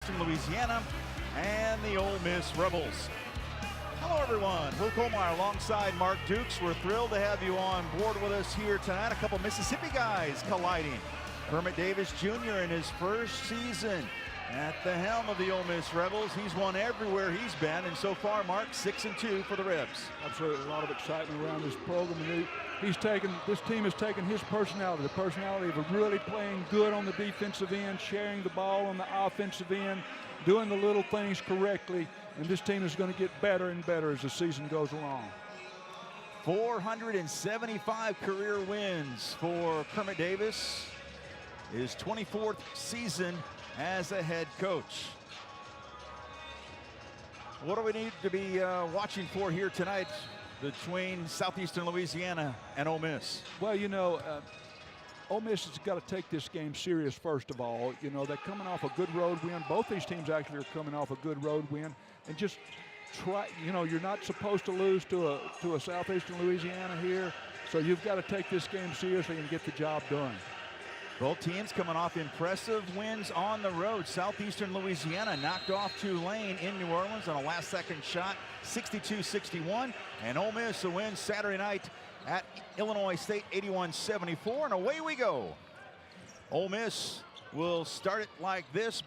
Southeastern Louisiana and the Ole Miss Rebels. Hello everyone, Will Colmeyer alongside Mark Dukes. We're thrilled to have you on board with us here tonight. A couple Mississippi guys colliding. Kermit Davis Jr. in his first season at the helm of the Ole Miss Rebels. He's won everywhere he's been, and so far, Mark, 6-2 for the Rebs. Absolutely, a lot of excitement around this program. And this team has taken his personality, the personality of really playing good on the defensive end, sharing the ball on the offensive end, doing the little things correctly, and this team is going to get better and better as the season goes along. 475 career wins for Kermit Davis, his 24th season as a head coach. What do we need to be watching for here tonight between Southeastern Louisiana and Ole Miss? Well, you know, Ole Miss has got to take this game serious first of all. You know, they're coming off a good road win. Both these teams actually are coming off a good road win. And just try, you know, you're not supposed to lose to a Southeastern Louisiana here. So you've got to take this game seriously and get the job done. Both teams coming off impressive wins on the road. Southeastern Louisiana knocked off Tulane in New Orleans on a last-second shot, 62-61. And Ole Miss a win Saturday night at Illinois State, 81-74. And away we go. Ole Miss will start it like this.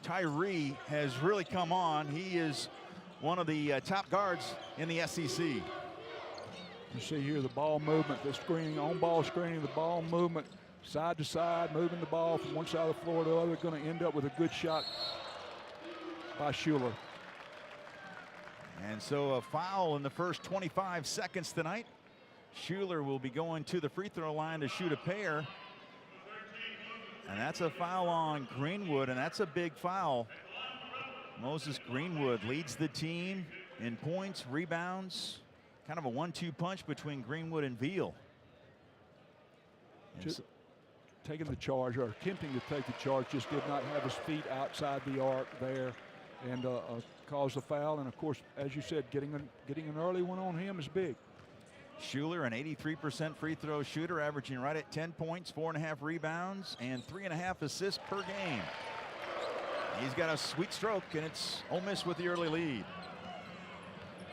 Tyree has really come on. He is one of the top guards in the SEC. You see here the ball movement, the screening, on-ball screening, the ball movement, side to side, moving the ball from one side of the floor to the other. Going to end up with a good shot by Schuler. And so a foul in the first 25 seconds tonight. Schuler will be going to the free throw line to shoot a pair. And that's a foul on Greenwood, and that's a big foul. Moses Greenwood leads the team in points, rebounds, kind of a 1-2 punch between Greenwood and Veal. Taking the charge, or attempting to take the charge, just did not have his feet outside the arc there and caused a foul. And of course, as you said, getting an early one on him is big. Schuler, an 83% free throw shooter, averaging right at 10 points, 4.5 rebounds, and 3.5 assists per game. He's got a sweet stroke, and it's Ole Miss with the early lead.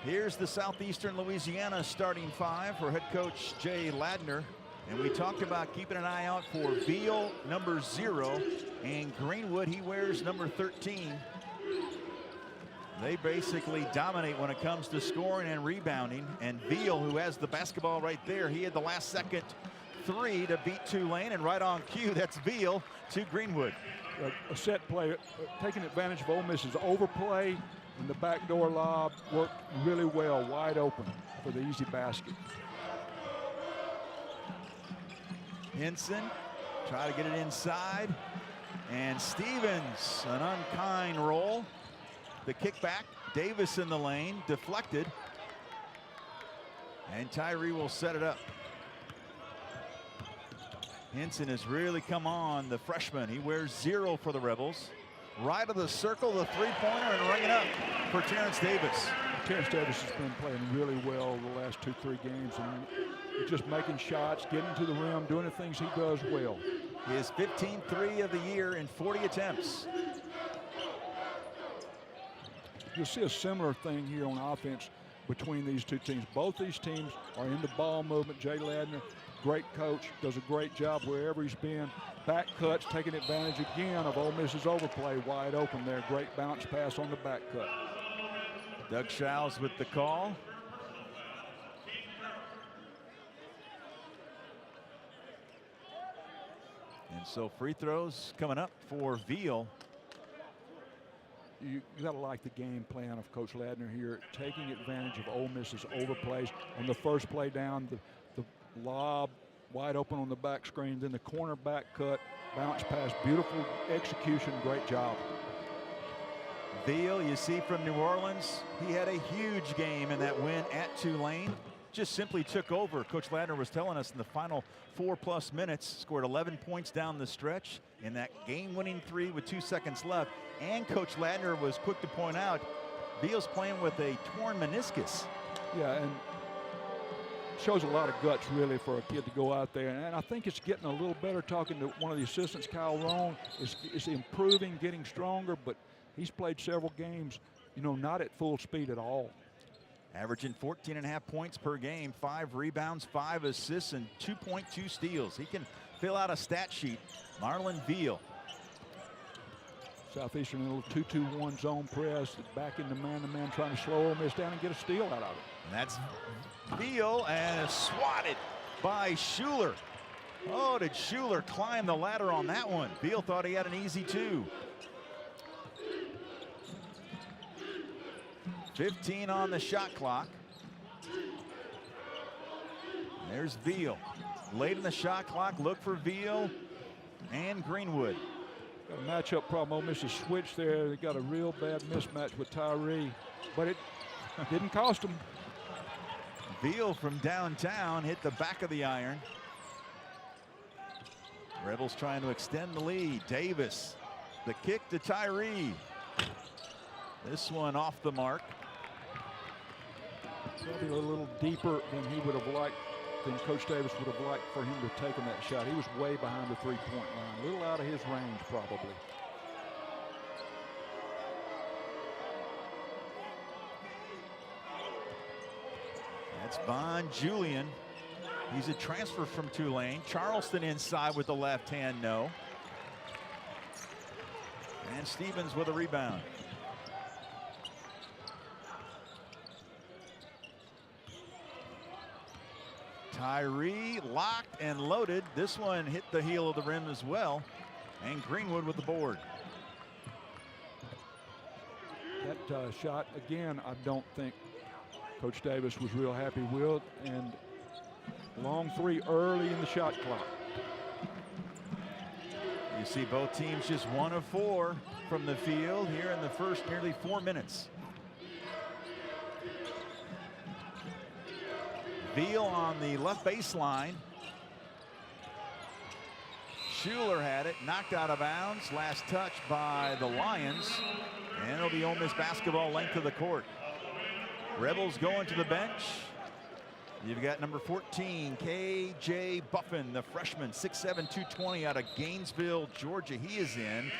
Here's the Southeastern Louisiana starting five for head coach Jay Ladner. And we talked about keeping an eye out for Veal, number 0, and Greenwood, he wears number 13. They basically dominate when it comes to scoring and rebounding. And Veal, who has the basketball right there, he had the last second three to beat Tulane, and right on cue, that's Veal to Greenwood. A set play, taking advantage of Ole Miss's overplay, and the backdoor lob worked really well, wide open for the easy basket. Henson try to get it inside, and Stevens, an unkind roll. The kickback, Davis in the lane, deflected, and Tyree will set it up. Henson has really come on, the freshman. He wears 0 for the Rebels. Right of the circle, the three-pointer, and ringing up for Terrence Davis. Terrence Davis has been playing really well the last 2-3 games, and just making shots, getting to the rim, doing the things he does well. His 15th three of the year in 40 attempts. You'll see a similar thing here on offense between these two teams. Both these teams are into ball movement. Jay Ladner, great coach, does a great job wherever he's been. Back cuts, taking advantage again of Ole Miss's overplay, wide open there. Great bounce pass on the back cut. Doug Schiles with the call. And so free throws coming up for Veal. You got to like the game plan of Coach Ladner here, taking advantage of Ole Miss's overplays. On the first play down, the lob wide open on the back screen, then the corner back cut, bounce pass, beautiful execution, great job. Veal, you see from New Orleans, he had a huge game in that win at Tulane. Just simply took over. Coach Ladner was telling us in the final 4+ minutes, scored 11 points down the stretch in that game-winning three with 2 seconds left. And Coach Ladner was quick to point out, Veal's playing with a torn meniscus. Yeah, and shows a lot of guts, really, for a kid to go out there. And I think it's getting a little better. Talking to one of the assistants, Kyle Rohn, is improving, getting stronger, but he's played several games, you know, not at full speed at all. Averaging 14.5 points per game, 5 rebounds, 5 assists, and 2.2 steals. He can fill out a stat sheet. Marlon Veal. Southeastern, a little 2-2-1 zone press, back into man-to-man, trying to slow Ole Miss down and get a steal out of it. And that's Veal, and swatted by Schuler. Oh, did Schuler climb the ladder on that one? Veal thought he had an easy 2. 15 on the shot clock. There's Veal. Late in the shot clock, look for Veal and Greenwood. Got a matchup problem. Ole Miss has switched there. They got a real bad mismatch with Tyree, but it didn't cost them. Veal from downtown hit the back of the iron. Rebels trying to extend the lead. Davis, the kick to Tyree. This one off the mark. Probably a little deeper than he would have liked, than Coach Davis would have liked for him to have taken that shot. He was way behind the three-point line, a little out of his range probably. That's Von Julian. He's a transfer from Tulane. Charleston inside with the left hand, no. And Stevens with a rebound. Tyree locked and loaded. This one hit the heel of the rim as well. And Greenwood with the board. That shot, again, I don't think Coach Davis was real happy with. And long 3 early in the shot clock. You see both teams just 1 of 4 from the field here in the first nearly 4 minutes. Veal on the left baseline. Schuler had it, knocked out of bounds. Last touch by the Lions. And it'll be Ole Miss basketball length of the court. Rebels going to the bench. You've got number 14, K.J. Buffin, the freshman, 6'7", 220 out of Gainesville, Georgia. He is in,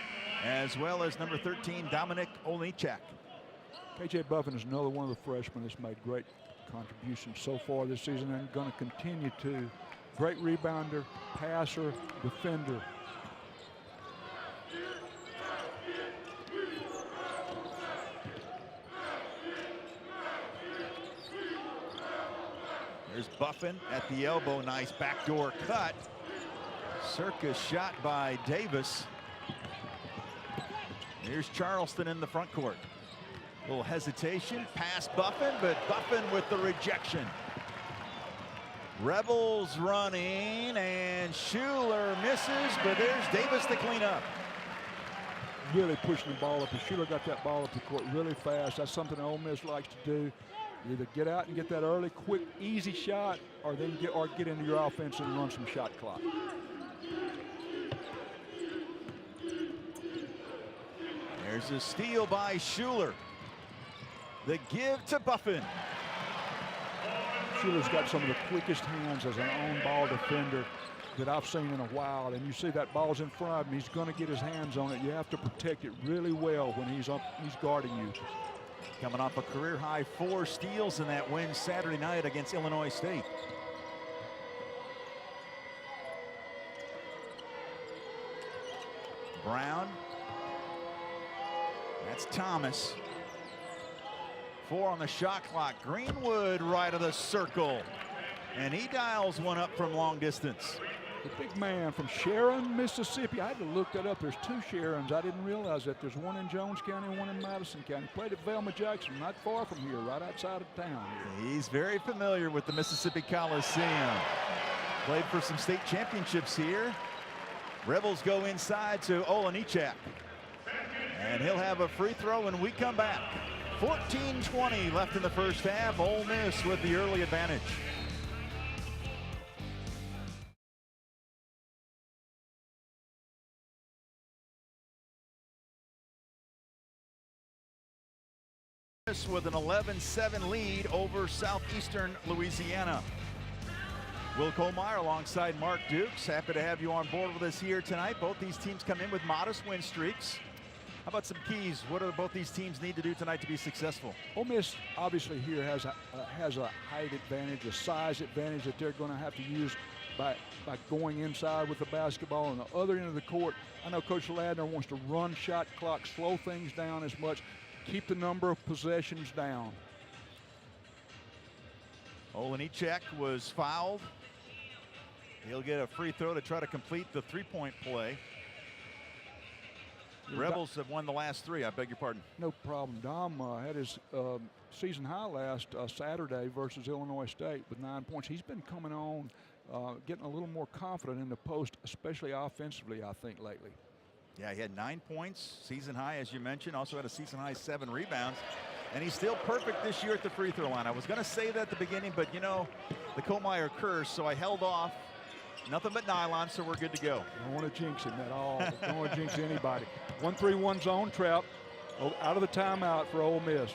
as well as number 13, Dominic Olnichak. K.J. Buffin is another one of the freshmen that's made great contributions so far this season and going to continue to. Great rebounder, passer, defender. There's Buffin at the elbow, nice backdoor cut. Circus shot by Davis. Here's Charleston in the front court. A little hesitation, pass Buffin, but Buffin with the rejection. Rebels running, and Schuler misses, but there's Davis to clean up. Really pushing the ball up. And Schuler got that ball up the court really fast. That's something Ole Miss likes to do. Either get out and get that early, quick, easy shot, or then get into your offense and run some shot clock. There's a steal by Schuler. The give to Buffin. Schuler's got some of the quickest hands as an on-ball defender that I've seen in a while. And you see that ball's in front of him. He's going to get his hands on it. You have to protect it really well when he's guarding you. Coming off a career-high 4 steals in that win Saturday night against Illinois State. Brown. That's Thomas. 4 on the shot clock. Greenwood right of the circle. And he dials one up from long distance. The big man from Sharon, Mississippi. I had to look that up. There's 2 Sharons. I didn't realize that. There's one in Jones County and one in Madison County. Played at Velma Jackson, not far from here, right outside of town here. He's very familiar with the Mississippi Coliseum. Played for some state championships here. Rebels go inside to Olenichak. And he'll have a free throw when we come back. 14:20 left in the first half. Ole Miss with the early advantage. With an 11-7 lead over Southeastern Louisiana. Will Kohlmeyer alongside Mark Dukes. Happy to have you on board with us here tonight. Both these teams come in with modest win streaks. How about some keys? What do both these teams need to do tonight to be successful? Ole Miss obviously here has a height advantage, a size advantage that they're going to have to use by going inside with the basketball. On the other end of the court, I know Coach Ladner wants to run shot clock, slow things down as much, keep the number of possessions down. Olejniczak was fouled. He'll get a free throw to try to complete the three-point play. Rebels have won the last three. I beg your pardon. No problem. Dom had his season high last Saturday versus Illinois State with 9 points. He's been coming on, getting a little more confident in the post, especially offensively, I think, lately. Yeah, he had 9 points, season high, as you mentioned. Also had a season high 7 rebounds. And he's still perfect this year at the free throw line. I was going to say that at the beginning, but you know, the Kohlmeyer curse, so I held off. Nothing but nylon, so we're good to go. Don't want to jinx him at all. Don't want to jinx anybody. 1-3-1 zone trap out of the timeout for Ole Miss.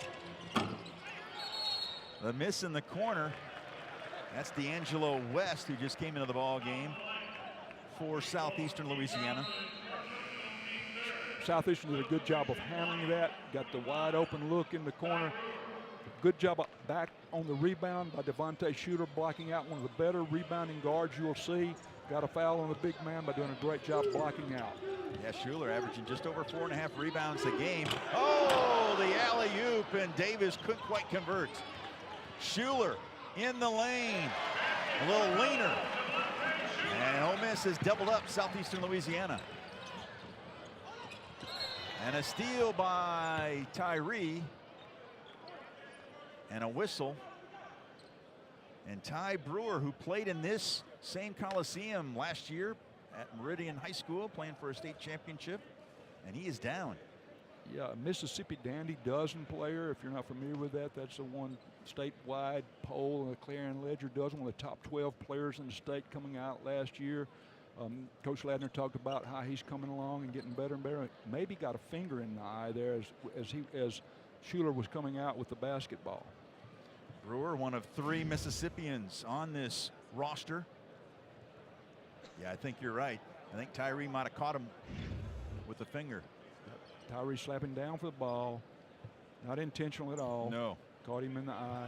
The miss in the corner. That's D'Angelo West, who just came into the ball game for Southeastern Louisiana. Southeastern did a good job of handling that. Got the wide open look in the corner. Good job back on the rebound by Devontae Shooter, blocking out one of the better rebounding guards you'll see. Got a foul on the big man by doing a great job blocking out. Yeah, Schuler averaging just over 4.5 rebounds a game. Oh, the alley-oop, and Davis couldn't quite convert. Schuler in the lane, a little leaner. And Ole Miss has doubled up Southeastern Louisiana. And a steal by Tyree. And a whistle. And Ty Brewer, who played in this same Coliseum last year at Meridian High School, playing for a state championship, and he is down. Yeah, a Mississippi Dandy dozen player. If you're not familiar with that, that's the one statewide poll, the Clarion Ledger dozen, one of the top 12 players in the state coming out last year. Coach Ladner talked about how he's coming along and getting better and better. Maybe got a finger in the eye there as Schuler was coming out with the basketball. Brewer, one of 3 Mississippians on this roster. Yeah, I think you're right. I think Tyree might have caught him with the finger. Tyree slapping down for the ball. Not intentional at all. No. Caught him in the eye.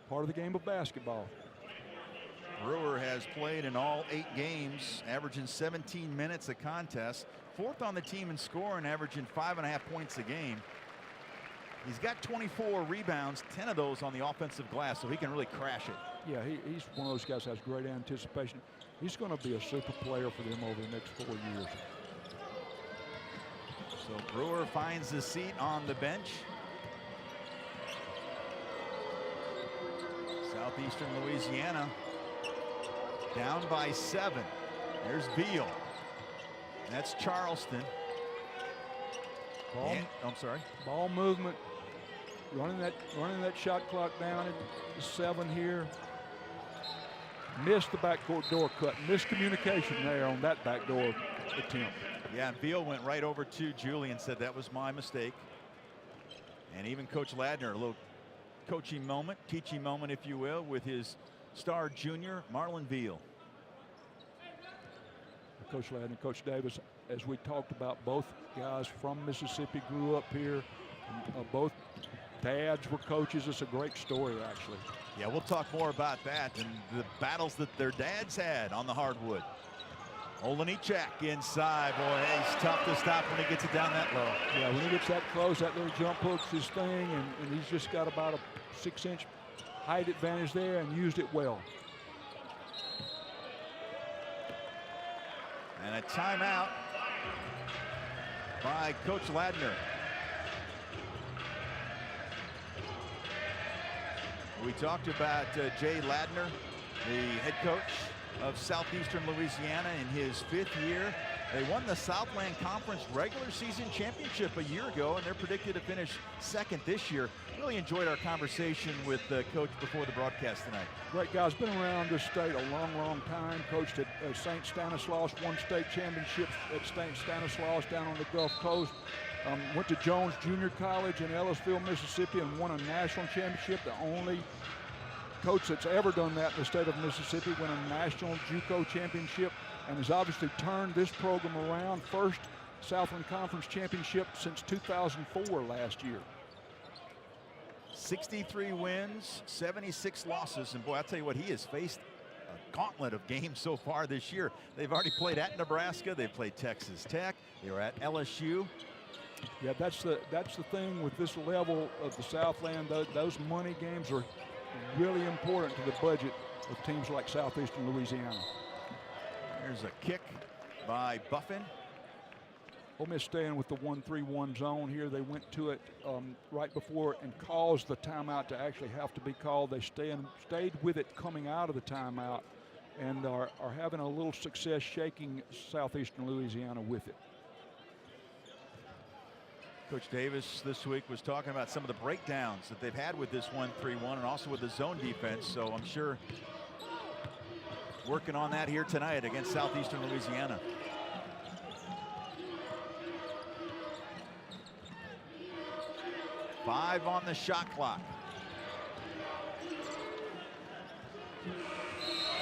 Part of the game of basketball. Brewer has played in all 8 games, averaging 17 minutes a contest. 4th on the team in scoring, averaging 5.5 points a game. He's got 24 rebounds, 10 of those on the offensive glass, so he can really crash it. Yeah, he's one of those guys that has great anticipation. He's going to be a super player for them over the next 4 years. So Brewer finds his seat on the bench. Southeastern Louisiana down by 7. There's Veal. That's Charleston. Ball, I'm sorry. Ball movement. Running that shot clock down at 7 here. Missed the backcourt door cut. Miscommunication there on that backdoor attempt. Yeah, Veal went right over to Julie and said that was my mistake. And even Coach Ladner, a little coaching moment, teaching moment, if you will, with his star junior, Marlon Veal. Coach Ladner, Coach Davis, as we talked about, both guys from Mississippi grew up here. Both dads were coaches. It's a great story, actually. Yeah, we'll talk more about that and the battles that their dads had on the hardwood. Olejniczak inside. Boy, he's tough to stop when he gets it down that low. Yeah, when he gets that close, that little jump hook's his thing, and he's just got about a 6-inch height advantage there and used it well. And a timeout by Coach Ladner. We talked about Jay Ladner, the head coach of Southeastern Louisiana in his 5th year. They won the Southland Conference regular season championship a year ago, and they're predicted to finish 2nd this year. Really enjoyed our conversation with Coach before the broadcast tonight. Great guy's been around this state a long, long time. Coached at St. Stanislaus, won state championships at St. Stanislaus down on the Gulf Coast. Went to Jones Junior College in Ellisville, Mississippi, and won a national championship, the only coach that's ever done that in the state of Mississippi, won a national JUCO championship, and has obviously turned this program around. First Southland Conference championship since 2004 last year. 63 wins, 76 losses, and boy, I'll tell you what, he has faced a gauntlet of games so far this year. They've already played at Nebraska, they've played Texas Tech, they were at LSU. Yeah, that's the thing with this level of the Southland. Those money games are really important to the budget of teams like Southeastern Louisiana. There's a kick by Buffin. Ole Miss staying with the 1-3-1 zone here. They went to it right before and caused the timeout to actually have to be called. They stayed with it coming out of the timeout and are having a little success shaking Southeastern Louisiana with it. Coach Davis this week was talking about some of the breakdowns that they've had with this 1-3-1 and also with the zone defense. So I'm sure working on that here tonight against Southeastern Louisiana. Five on the shot clock.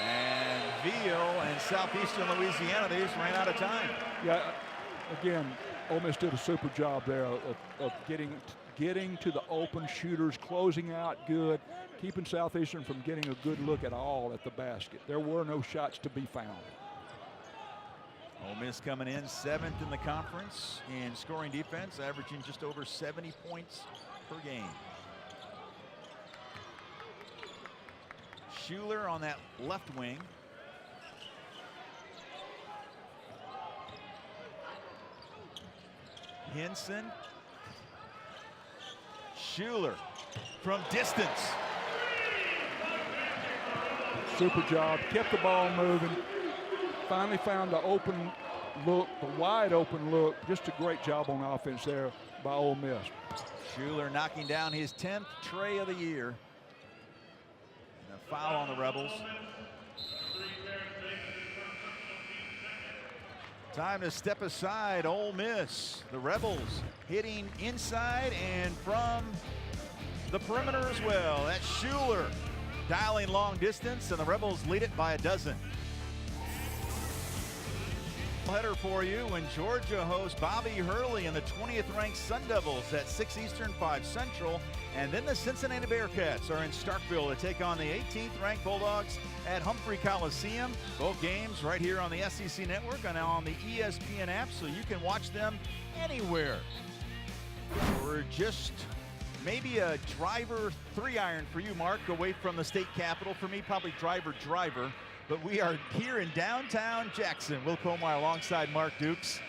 And Veal and Southeastern Louisiana, they just ran out of time. Yeah, again, Ole Miss did a super job there of getting to the open shooters, closing out good, keeping Southeastern from getting a good look at all at the basket. There were no shots to be found. Ole Miss coming in 7th in the conference in scoring defense, averaging just over 70 points per game. Schuler on that left wing. Henson. Schuler from distance. Super job, kept the ball moving. Finally found the open look, the wide open look. Just a great job on offense there by Ole Miss. Schuler knocking down his 10th tray of the year. And a foul on the Rebels. Time to step aside, Ole Miss. The Rebels hitting inside and from the perimeter as well. That's Schuler dialing long distance, and the Rebels lead it by a dozen. Header for you when Georgia hosts Bobby Hurley and the 20th ranked Sun Devils at 6 Eastern, 5 Central. And then the Cincinnati Bearcats are in Starkville to take on the 18th ranked Bulldogs at Humphrey Coliseum. Both games right here on the SEC Network and on the ESPN app, so you can watch them anywhere. We're just maybe a driver 3-iron for you, Mark, away from the state capitol. For me, probably driver. But we are here in downtown Jackson. Will Comar alongside Mark Dukes.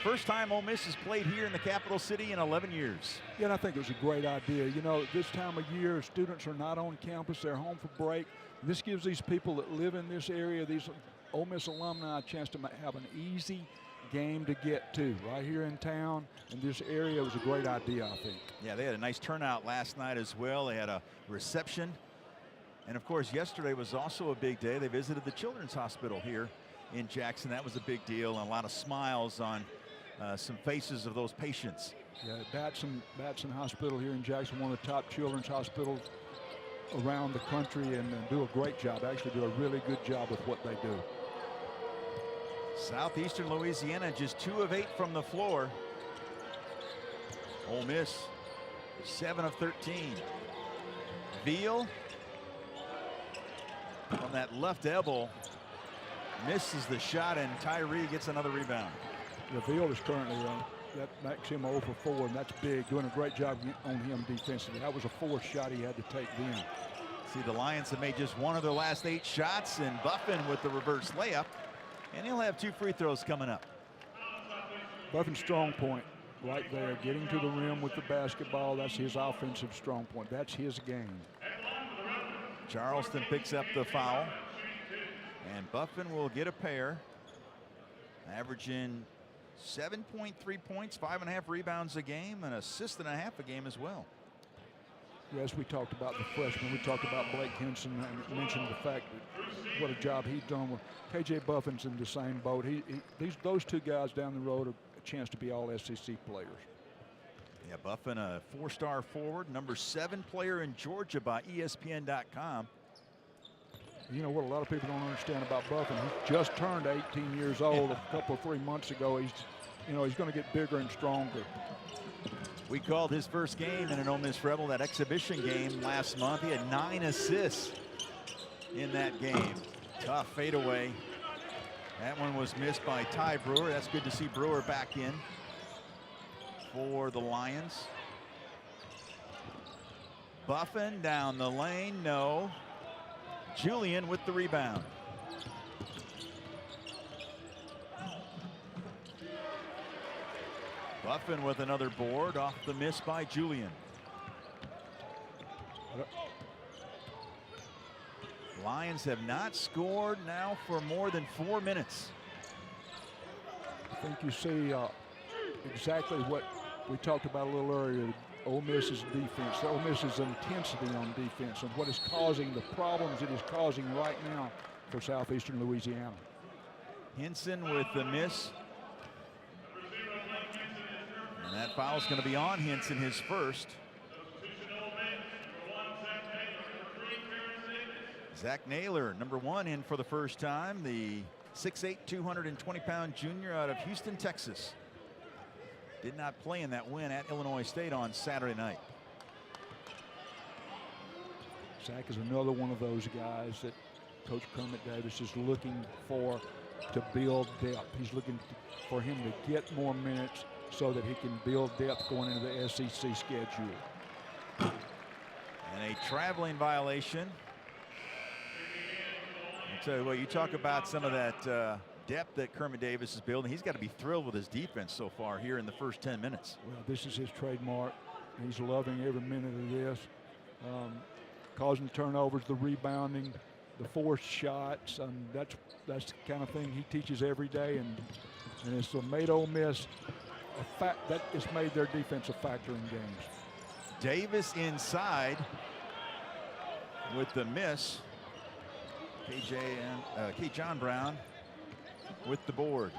First time Ole Miss has played here in the capital city in 11 years. Yeah, and I think it was a great idea. You know, this time of year, students are not on campus. They're home for break. This gives these people that live in this area, these Ole Miss alumni, a chance to have an easy game to get to right here in town. And this area was a great idea, I think. Yeah, they had a nice turnout last night as well. They had a reception. And of course, yesterday was also a big day. They visited the Children's Hospital here in Jackson. That was a big deal, and a lot of smiles on some faces of those patients. Yeah, Batson Hospital here in Jackson, one of the top children's hospitals around the country, and do a great job. Actually do a really good job with what they do. Southeastern Louisiana just 2 of 8 from the floor. Ole Miss 7 of 13. Veal on that left elbow misses the shot, and Tyree gets another rebound. The Veal is currently that makes him 0 for 4, and that's big. Doing a great job on him defensively. That was a 4th shot he had to take then. See, the Lions have made just 1 of their last 8 shots, and Buffin with the reverse layup, and he'll have 2 free throws coming up. Buffin's strong point right there, getting to the rim with the basketball. That's his offensive strong point. That's his game. Charleston picks up the foul, and Buffin will get a pair, averaging 7.3 points, 5.5 rebounds a game, and assist and a half a game as well. Yes, we talked about the freshman. We talked about Blake Henson and mentioned the fact that what a job he's done with KJ Buffin's in the same boat. Those 2 guys down the road are a chance to be all SEC players. Yeah, Buffin, a 4-star forward, number 7 player in Georgia by ESPN.com. You know what a lot of people don't understand about Buffin? He just turned 18 years old a couple, 3 months ago. He's going to get bigger and stronger. We called his first game in an Ole Miss Rebel, that exhibition game last month. He had 9 assists in that game. Tough fadeaway. That one was missed by Ty Brewer. That's good to see Brewer back in for the Lions. Buffin down the lane, no. Julian with the rebound. Buffin with another board off the miss by Julian. Lions have not scored now for more than 4 minutes. I think you see exactly what we talked about a little earlier. Ole Miss's defense, Ole Miss's intensity on defense, and what is causing the problems it is causing right now for Southeastern Louisiana. Henson with the miss. And that foul is going to be on Henson, his first. Zach Naylor, number 1, in for the first time. The 6'8", 220-pound junior out of Houston, Texas. Did not play in that win at Illinois State on Saturday night. Zach is another one of those guys that Coach Kermit Davis is looking for to build depth. He's looking for him to get more minutes so that he can build depth going into the SEC schedule. And a traveling violation. I'll tell you what, you talk about some of that depth that Kermit Davis is building. He's got to be thrilled with his defense so far here in the first 10 minutes. Well, this is his trademark. He's loving every minute of this. Causing turnovers, the rebounding, the forced shots, and that's the kind of thing he teaches every day, and it's made Ole Miss a fact that it's made their defense a factor in games. Davis inside with the miss. K. John Brown with the board.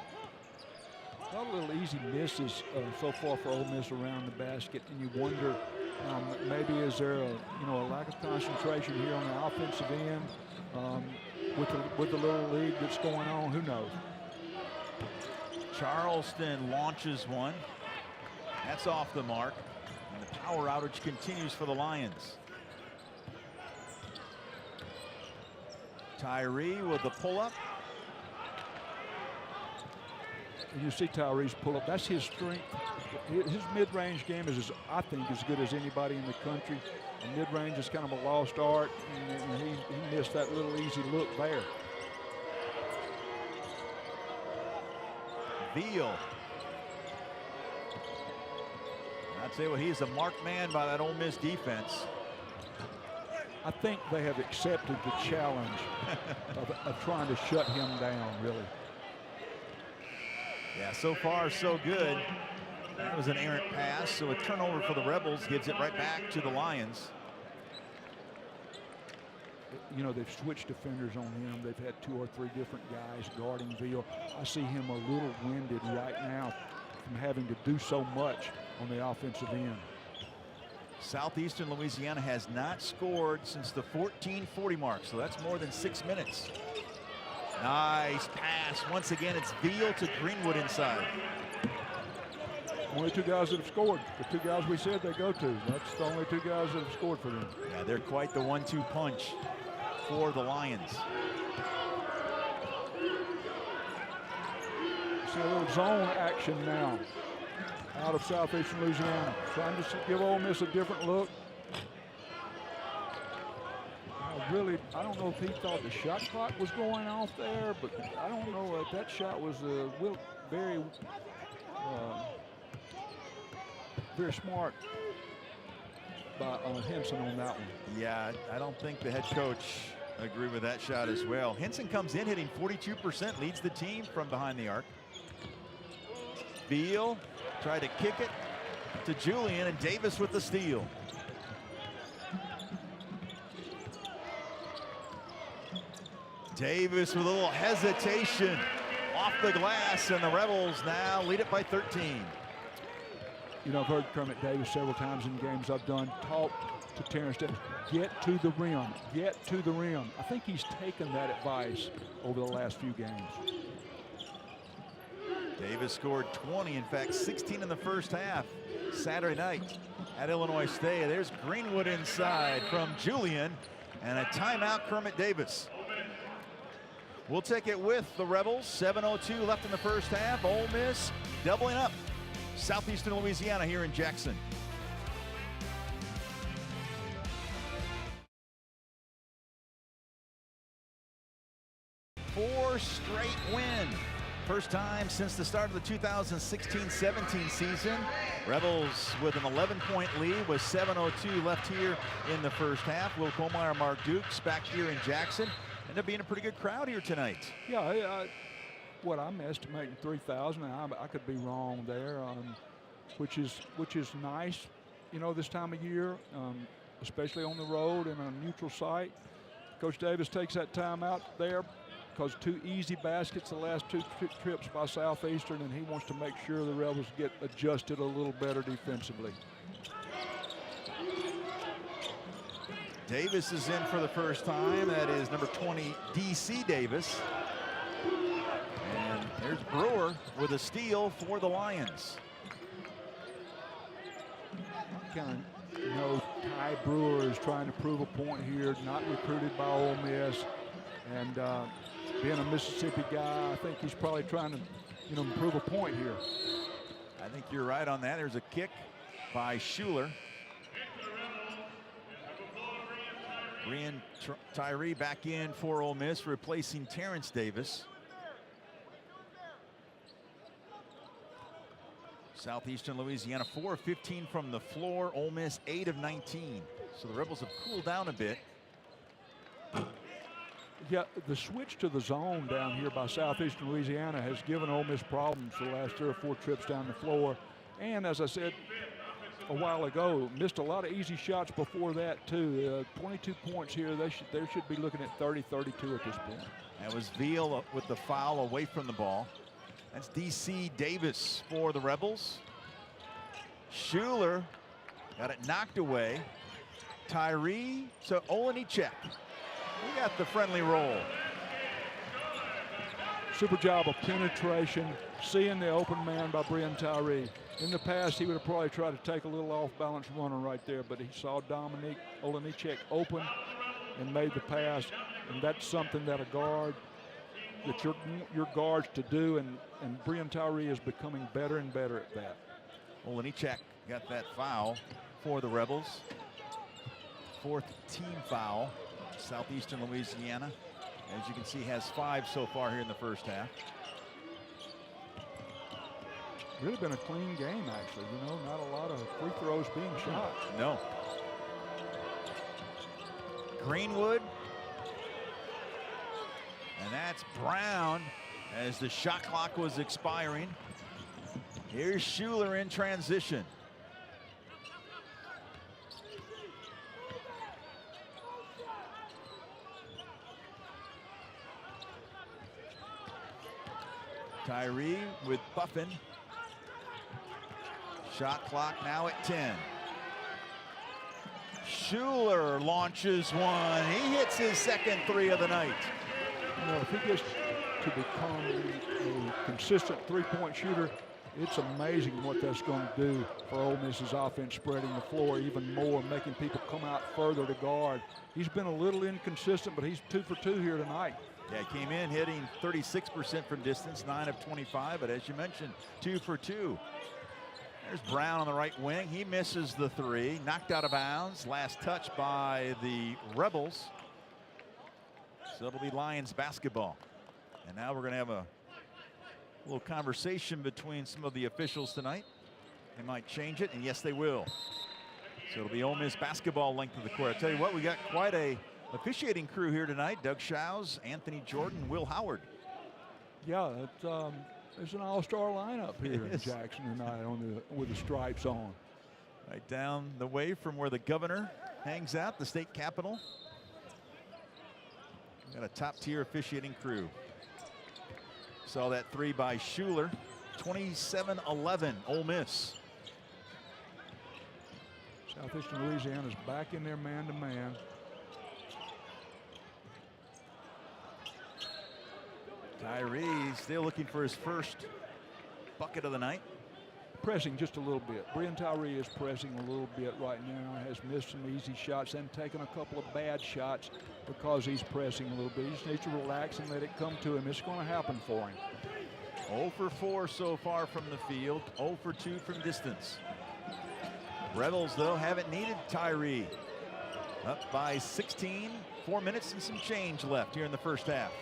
A lot of little easy misses so far for Ole Miss around the basket, and you wonder maybe is there a lack of concentration here on the offensive end with the little league that's going on. Who knows? Charleston launches one. That's off the mark, and the power outage continues for the Lions. Tyree with the pull-up. And you see Tyree's pull up. That's his strength. His mid-range game is, I think, as good as anybody in the country. And mid-range is kind of a lost art, and he missed that little easy look there. Veal. I'd say, well, he's a marked man by that Ole Miss defense. I think they have accepted the challenge of trying to shut him down, really. Yeah, so far so good. That was an errant pass, so a turnover for the Rebels gives it right back to the Lions. You know, they've switched defenders on him. They've had 2 or 3 different guys guarding Veal. I see him a little winded right now from having to do so much on the offensive end. Southeastern Louisiana has not scored since the 14:40 mark, so that's more than 6 minutes. Nice pass. Once again, it's Veal to Greenwood inside. Only 2 guys that have scored. The 2 guys we said they go to. That's the only 2 guys that have scored for them. Yeah, they're quite the 1-2 punch for the Lions. See a little zone action now out of Southeastern Louisiana. Trying to give Ole Miss a different look. I don't know if he thought the shot clock was going off there, but I don't know if that shot was very, very smart by Henson on that one. Yeah, I don't think the head coach agreed with that shot as well. Henson comes in hitting 42%, leads the team from behind the arc. Veal tried to kick it to Julian, and Davis with the steal. Davis with a little hesitation off the glass, and the Rebels now lead it by 13. you know, I've heard Kermit Davis several times in games I've done talk to Terrence Davis, get to the rim, get to the rim. I think he's taken that advice over the last few games. Davis scored 20, in fact 16 in the first half Saturday night at Illinois State. There's Greenwood inside from Julian, and a timeout, Kermit Davis. We'll take it with the Rebels. 7:02 left in the first half. Ole Miss doubling up. Southeastern Louisiana here in Jackson. Four straight win. First time since the start of the 2016-17 season. Rebels with an 11-point lead with 7:02 left here in the first half. Will Kohlmeyer, Mark Dukes back here in Jackson. Ended up being a pretty good crowd here tonight. Yeah, what I'm estimating 3,000. I could be wrong there, which is nice, you know, this time of year, especially on the road and a neutral site. Coach Davis takes that time out there because 2 easy baskets the last 2 trips by Southeastern, and he wants to make sure the Rebels get adjusted a little better defensively. Davis is in for the first time. That is number 20, D.C. Davis. And there's Brewer with a steal for the Lions. Kind of, you know, Ty Brewer is trying to prove a point here, not recruited by Ole Miss. And being a Mississippi guy, I think he's probably trying to, you know, prove a point here. I think you're right on that. There's a kick by Schuler. Brian Tyree back in for Ole Miss, replacing Terrence Davis. Southeastern Louisiana 4 of 15 from the floor. Ole Miss 8 of 19. So the Rebels have cooled down a bit. Yeah, the switch to the zone down here by Southeastern Louisiana has given Ole Miss problems the last 3 or 4 trips down the floor. And as I said a while ago, missed a lot of easy shots before that too. 22 points here. They should be looking at 30-32 at this point. That was Veal with the foul away from the ball. That's D.C. Davis for the Rebels. Schuler got it knocked away. Tyree, so Olenicek. We got the friendly roll. Super job of penetration, seeing the open man by Brian Tyree. In the past, he would have probably tried to take a little off-balance runner right there, but he saw Dominique Olenicek open and made the pass, and that's something that a guard, that your guards to do, and Brian Tyree is becoming better and better at that. Olenicek got that foul for the Rebels. 4th team foul. Southeastern Louisiana, as you can see, has 5 so far here in the first half. Really been a clean game, actually. You know, not a lot of free throws being shot. No. Greenwood. And that's Brown as the shot clock was expiring. Here's Schuler in transition. Tyree with Buffin. Shot clock now at 10. Schuler launches one. He hits his second 3 of the night. You know, if he gets to become a consistent 3-point shooter, it's amazing what that's going to do for Ole Miss's offense, spreading the floor even more, making people come out further to guard. He's been a little inconsistent, but he's 2 for 2 here tonight. Yeah, he came in hitting 36% from distance, 9 of 25, but as you mentioned, 2 for 2. There's Brown on the right wing. He misses the 3, knocked out of bounds. Last touch by the Rebels. So it'll be Lions basketball. And now we're going to have a little conversation between some of the officials tonight. They might change it, and yes, they will. So it'll be Ole Miss basketball length of the court. I tell you what, we got quite a officiating crew here tonight. Doug Shows, Anthony Jordan, Will Howard. Yeah, it's an all-star lineup here in Jackson tonight with the stripes on. Right down the way from where the governor hangs out, the state capitol. Got a top-tier officiating crew. Saw that 3 by Schuler. 27-11, Ole Miss. Southeastern Louisiana's back in there man-to-man. Tyree still looking for his first bucket of the night. Pressing just a little bit. Brian Tyree is pressing a little bit right now. Has missed some easy shots and taken a couple of bad shots because he's pressing a little bit. He just needs to relax and let it come to him. It's going to happen for him. 0 for 4 so far from the field. 0 for 2 from distance. Rebels, though, haven't needed Tyree. Up by 16. 4 minutes and some change left here in the first half.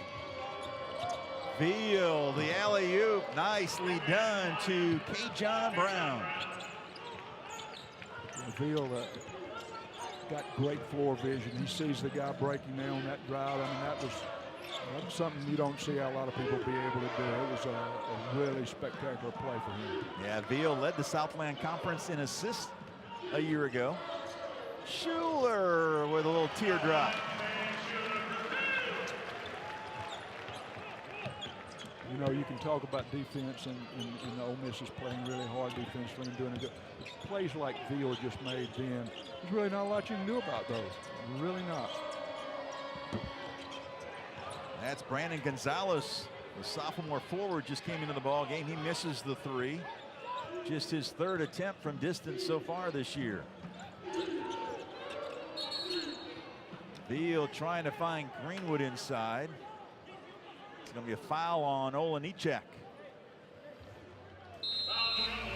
Veal, the alley-oop, nicely done to K-John Brown. Veal got great floor vision. He sees the guy breaking down that route. I mean, that was something you don't see a lot of people be able to do. It was a really spectacular play for him. Yeah, Veal led the Southland Conference in assists a year ago. Schuler with a little teardrop. You know, you can talk about defense, and Ole Miss is playing really hard defensively and doing a good. Plays like Veal just made then, there's really not a lot you can do about those. Really not. That's Brandon Gonzalez, the sophomore forward, just came into the ball game. He misses the three. Just his third attempt from distance so far this year. Veal trying to find Greenwood inside. It's going to be a foul on Olenichek.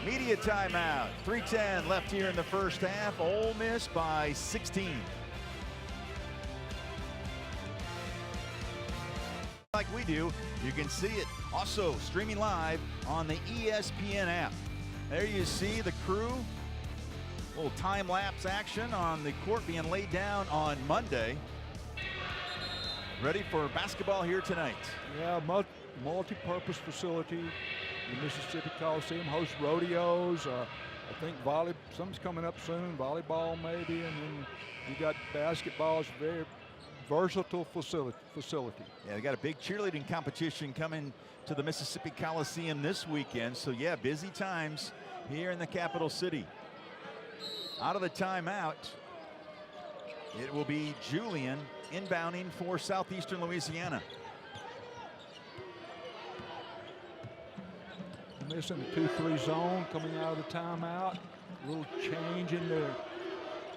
Media timeout. 3:10 left here in the first half. Ole Miss by 16. Like we do, you can see it also streaming live on the ESPN app. There you see the crew. A little time-lapse action on the court being laid down on Monday. Ready for basketball here tonight. Yeah, multi-purpose facility. The Mississippi Coliseum hosts rodeos. I think something's coming up soon. Volleyball maybe, and then you got basketball. It's a very versatile facility. Yeah, they got a big cheerleading competition coming to the Mississippi Coliseum this weekend. So yeah, busy times here in the capital city. Out of the timeout, it will be Julian inbounding for Southeastern Louisiana. Missing the 2-3 zone coming out of the timeout. A little change in their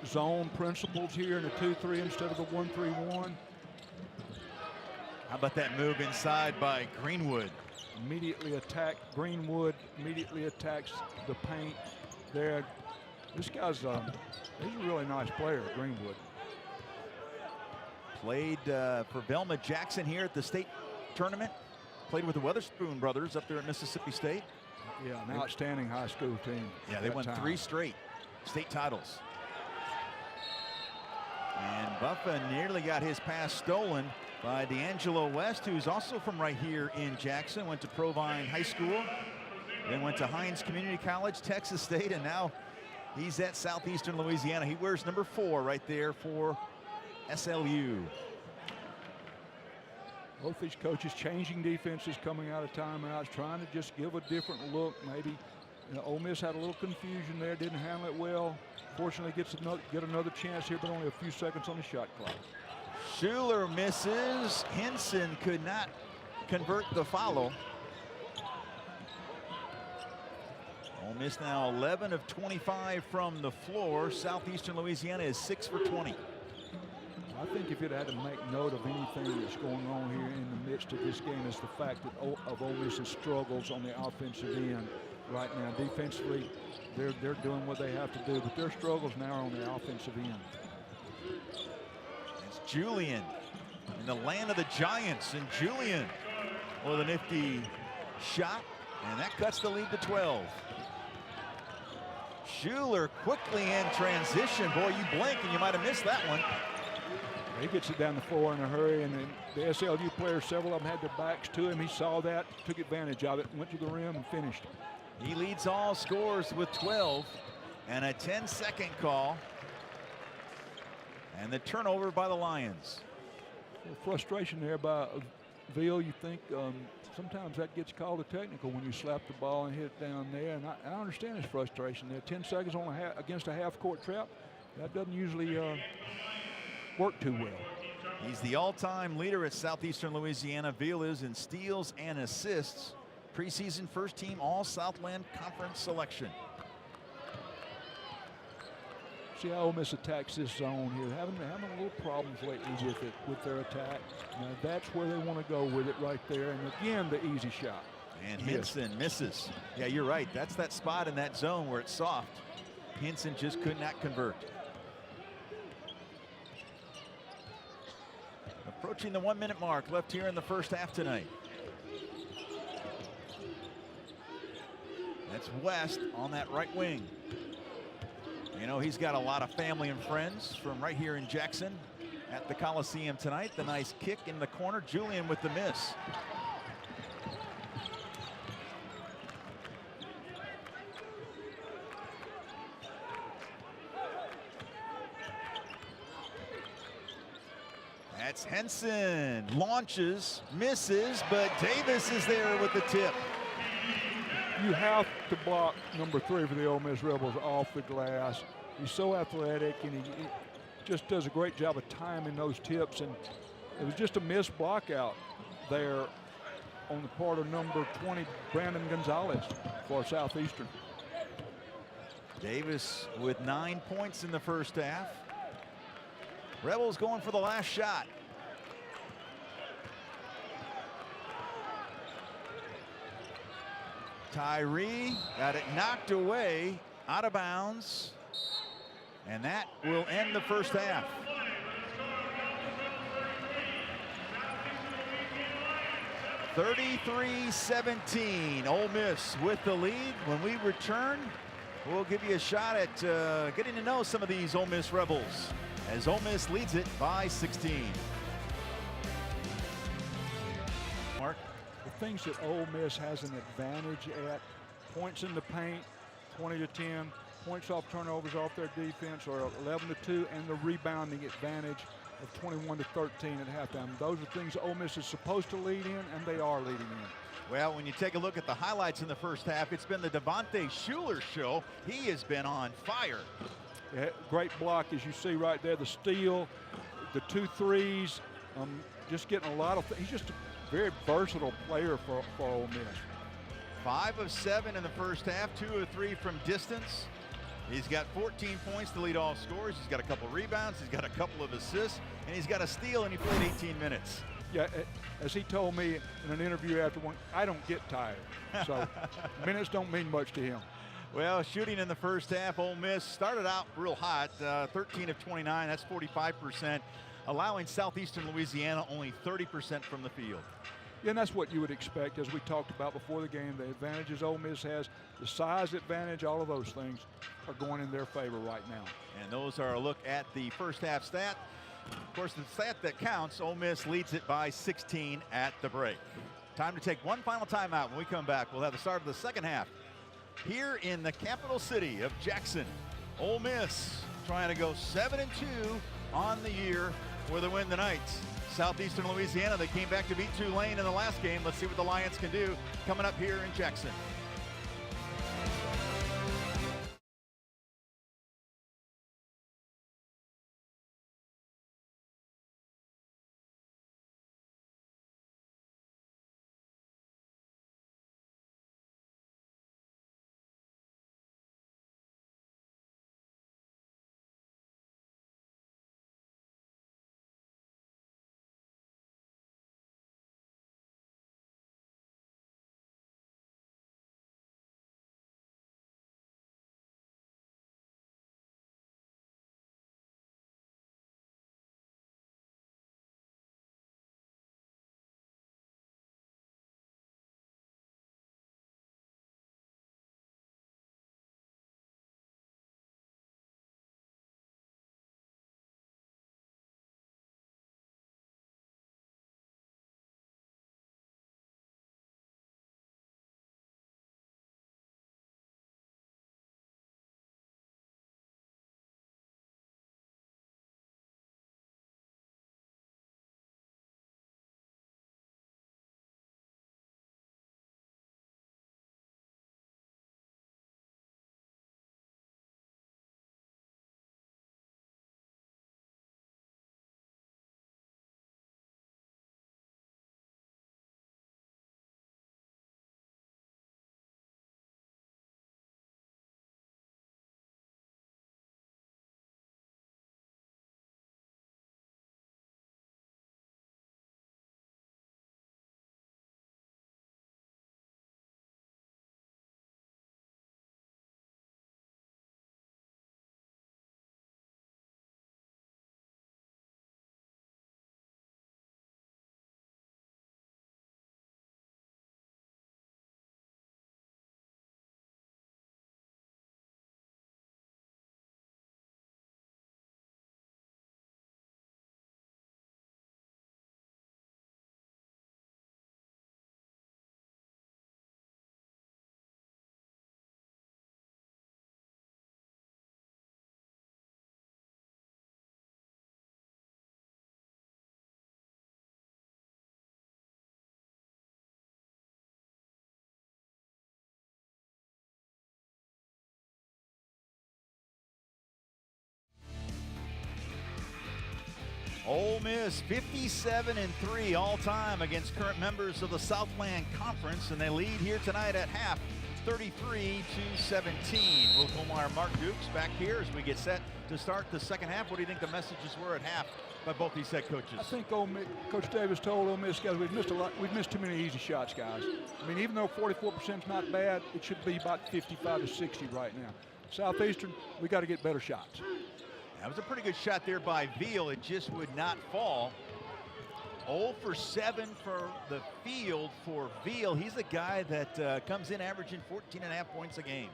zone principles here in the 2-3 instead of the 1-3-1. How about that move inside by Greenwood? Immediately attack Greenwood. Immediately attacks the paint there. This guy's he's a really nice player, Greenwood. Played for Velma Jackson here at the state tournament. Played with the Weatherspoon brothers up there at Mississippi State. Yeah, an outstanding high school team. Yeah, they won 3 straight state titles. And Buffa nearly got his pass stolen by D'Angelo West, who's also from right here in Jackson. Went to Provine High School, then went to Hines Community College, Texas State, and now he's at Southeastern Louisiana. He wears number 4 right there for SLU. Both these coaches changing defenses coming out of timeouts, trying to just give a different look. Maybe Ole Miss had a little confusion there, didn't handle it well. Fortunately, get another chance here, but only a few seconds on the shot clock. Schuler misses. Henson could not convert the follow. Ole Miss now 11 of 25 from the floor. Southeastern Louisiana is 6 for 20. I think if it had to make note of anything that's going on here in the midst of this game is the fact that of Ole Miss's struggles on the offensive end right now. Defensively, they're doing what they have to do, but their struggles now are on the offensive end. It's Julian in the land of the Giants, and Julian with a nifty shot, and that cuts the lead to 12. Schuler quickly in transition. Boy, you blink and you might have missed that one. He gets it down the floor in a hurry, and then the SLU players, several of them had their backs to him. He saw that, took advantage of it, went to the rim and finished. He leads all scorers with 12 and a 10-second call. And the turnover by the Lions. Frustration there by Veal. You think sometimes that gets called a technical when you slap the ball and hit it down there. And I understand his frustration there. 10 seconds on against a half-court trap, that doesn't usually work too well. He's the all-time leader at Southeastern Louisiana. Veal is in steals and assists. Preseason first-team All-Southland Conference selection. See how Ole Miss attacks this zone here. Having a little problems lately with it, with their attack. Now that's where they want to go with it right there. And again, the easy shot. And Henson misses. Yeah, you're right. That's that spot in that zone where it's soft. Henson just could not convert. Approaching the 1 minute mark left here in the first half tonight. That's West on that right wing. You know, he's got a lot of family and friends from right here in Jackson at the Coliseum tonight. The nice kick in the corner. Julian with the miss. That's Henson. Launches, misses, but Davis is there with the tip. You have to block number 3 for the Ole Miss Rebels off the glass. He's so athletic, and he just does a great job of timing those tips. And it was just a missed block out there on the part of number 20, Brandon Gonzalez, for Southeastern. Davis with 9 points in the first half. Rebels going for the last shot. Tyree got it knocked away, out of bounds, and that will end the first half. (33-17). Ole Miss with the lead. When we return, we'll give you a shot at getting to know some of these Ole Miss Rebels as Ole Miss leads it by 16. Mark? The things that Ole Miss has an advantage at: points in the paint, 20-10, points off turnovers off their defense are 11-2, and the rebounding advantage of 21-13 at halftime. Those are things Ole Miss is supposed to lead in, and they are leading in. Well, when you take a look at the highlights in the first half, it's been the Devontae Schuler show. He has been on fire. Yeah, great block, as you see right there. The steal, the 2 threes, just getting a lot of. He's just a very versatile player for Ole Miss. 5 of 7 in the first half, 2 of 3 from distance. He's got 14 points to lead all scorers. He's got a couple rebounds. He's got a couple of assists, and he's got a steal, and he played 18 minutes. Yeah, as he told me in an interview after one, I don't get tired. So minutes don't mean much to him. Well, shooting in the first half, Ole Miss started out real hot, 13 of 29. That's 45%, allowing Southeastern Louisiana only 30% from the field. Yeah, and that's what you would expect, as we talked about before the game. The advantages Ole Miss has, the size advantage, all of those things are going in their favor right now. And those are a look at the first half stat. Of course, the stat that counts, Ole Miss leads it by 16 at the break. Time to take one final timeout. When we come back, we'll have the start of the second half here in the capital city of Jackson. Ole Miss trying to go 7-2 on the year for the win tonight. Southeastern Louisiana, they came back to beat Tulane in the last game. Let's see what the Lions can do coming up here in Jackson. Ole Miss 57-3 all-time against current members of the Southland Conference, and they lead here tonight at half, 33-17. Will Colmeyer, Mark Dukes back here as we get set to start the second half. What do you think the messages were at half by both these head coaches? I think Coach Davis told Ole Miss guys, we've missed a lot. We've missed too many easy shots, guys. I mean, even though 44% is not bad, it should be about 55 to 60 right now. Southeastern, we got to get better shots. That was a pretty good shot there by Veal. It just would not fall. 0 for 7 for the field for Veal. He's a guy that comes in averaging 14.5 points a game.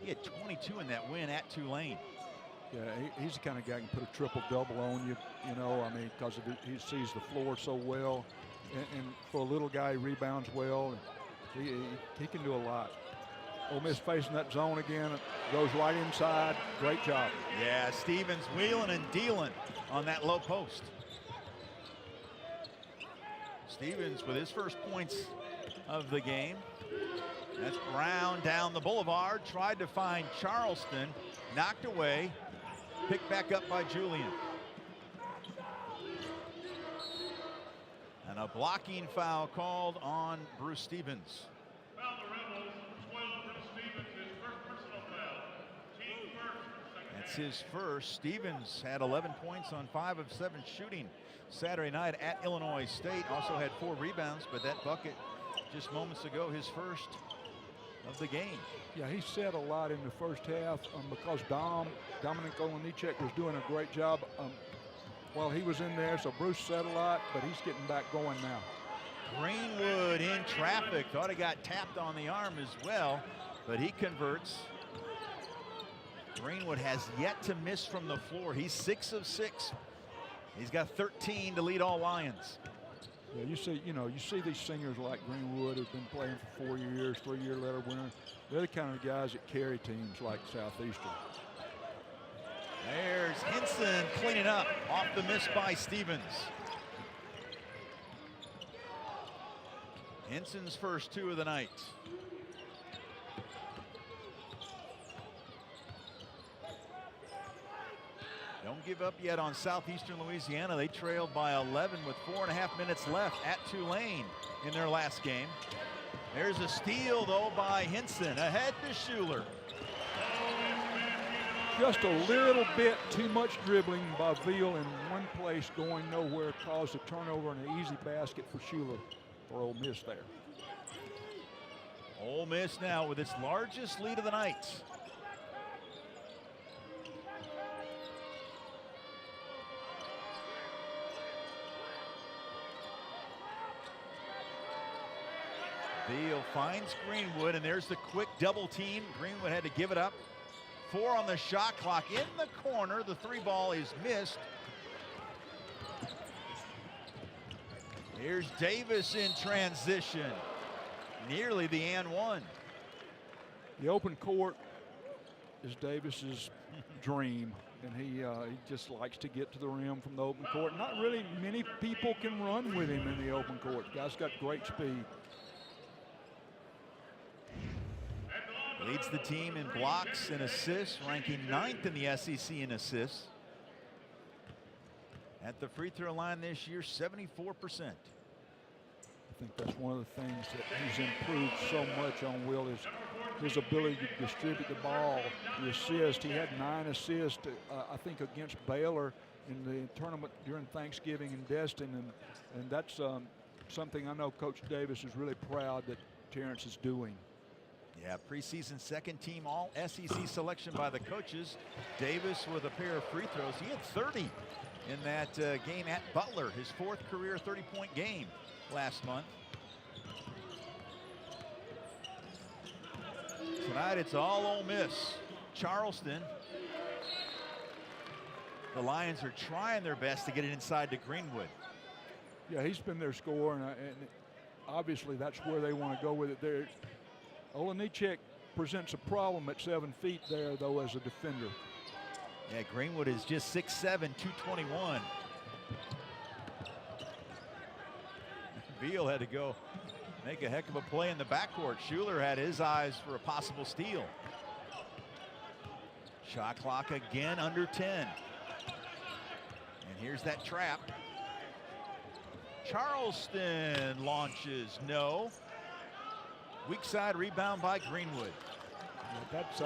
He had 22 in that win at Tulane. Yeah, he's the kind of guy who can put a triple-double on you, you know, I mean, because he sees the floor so well. And for a little guy, he rebounds well. He can do a lot. Ole Miss facing that zone again, goes right inside. Great job. Yeah, Stevens wheeling and dealing on that low post. Stevens with his first points of the game. That's Brown down the boulevard, tried to find Charleston, knocked away, picked back up by Julian. And a blocking foul called on Bruce Stevens. That's his first. Stevens had 11 points on 5 of 7 shooting Saturday night at Illinois State. Also had 4 rebounds, but that bucket just moments ago, his first of the game. Yeah, he said a lot in the first half because Dominic Olenichek was doing a great job while he was in there. So Bruce said a lot, but he's getting back going now. Greenwood in traffic. Thought he got tapped on the arm as well, but he converts. Greenwood has yet to miss from the floor. He's 6 of 6. He's got 13 to lead all Lions. Yeah, you see these singers like Greenwood who've been playing for 4 years, 3-year letter winner. They're the kind of guys that carry teams like Southeastern. There's Henson cleaning up off the miss by Stevens. Henson's first 2 of the night. Don't give up yet on Southeastern Louisiana. They trailed by 11 with 4.5 minutes left at Tulane in their last game. There's a steal, though, by Henson. Ahead to Schuler. Just a little bit too much dribbling by Veal in one place, going nowhere, caused a turnover and an easy basket for Schuler for Ole Miss there. Ole Miss now with its largest lead of the night. Veal finds Greenwood, and there's the quick double team. Greenwood had to give it up. 4 on the shot clock in the corner. The 3 ball is missed. Here's Davis in transition. Nearly the and one. The open court is Davis's dream, and he just likes to get to the rim from the open court. Not really many people can run with him in the open court. The guy's got great speed. Leads the team in blocks and assists, ranking 9th in the SEC in assists. At the free throw line this year, 74%. I think that's one of the things that he's improved so much on, Will, is his ability to distribute the ball, the assist. He had 9 assists, I think, against Baylor in the tournament during Thanksgiving in Destin, and that's something I know Coach Davis is really proud that Terrence is doing. Yeah, preseason second team all SEC selection by the coaches. Davis with a pair of free throws. He had 30 in that game at Butler, his 4th career 30-point game last month. Tonight it's all Ole Miss. Charleston. The Lions are trying their best to get it inside to Greenwood. Yeah, he's been their scorer, and obviously that's where they want to go with it. There, Olenichek presents a problem at 7 feet there, though, as a defender. Yeah, Greenwood is just 6'7", 221. Veal had to go make a heck of a play in the backcourt. Schuler had his eyes for a possible steal. Shot clock again under 10. And here's that trap. Charleston launches, no. Weak side rebound by Greenwood. That's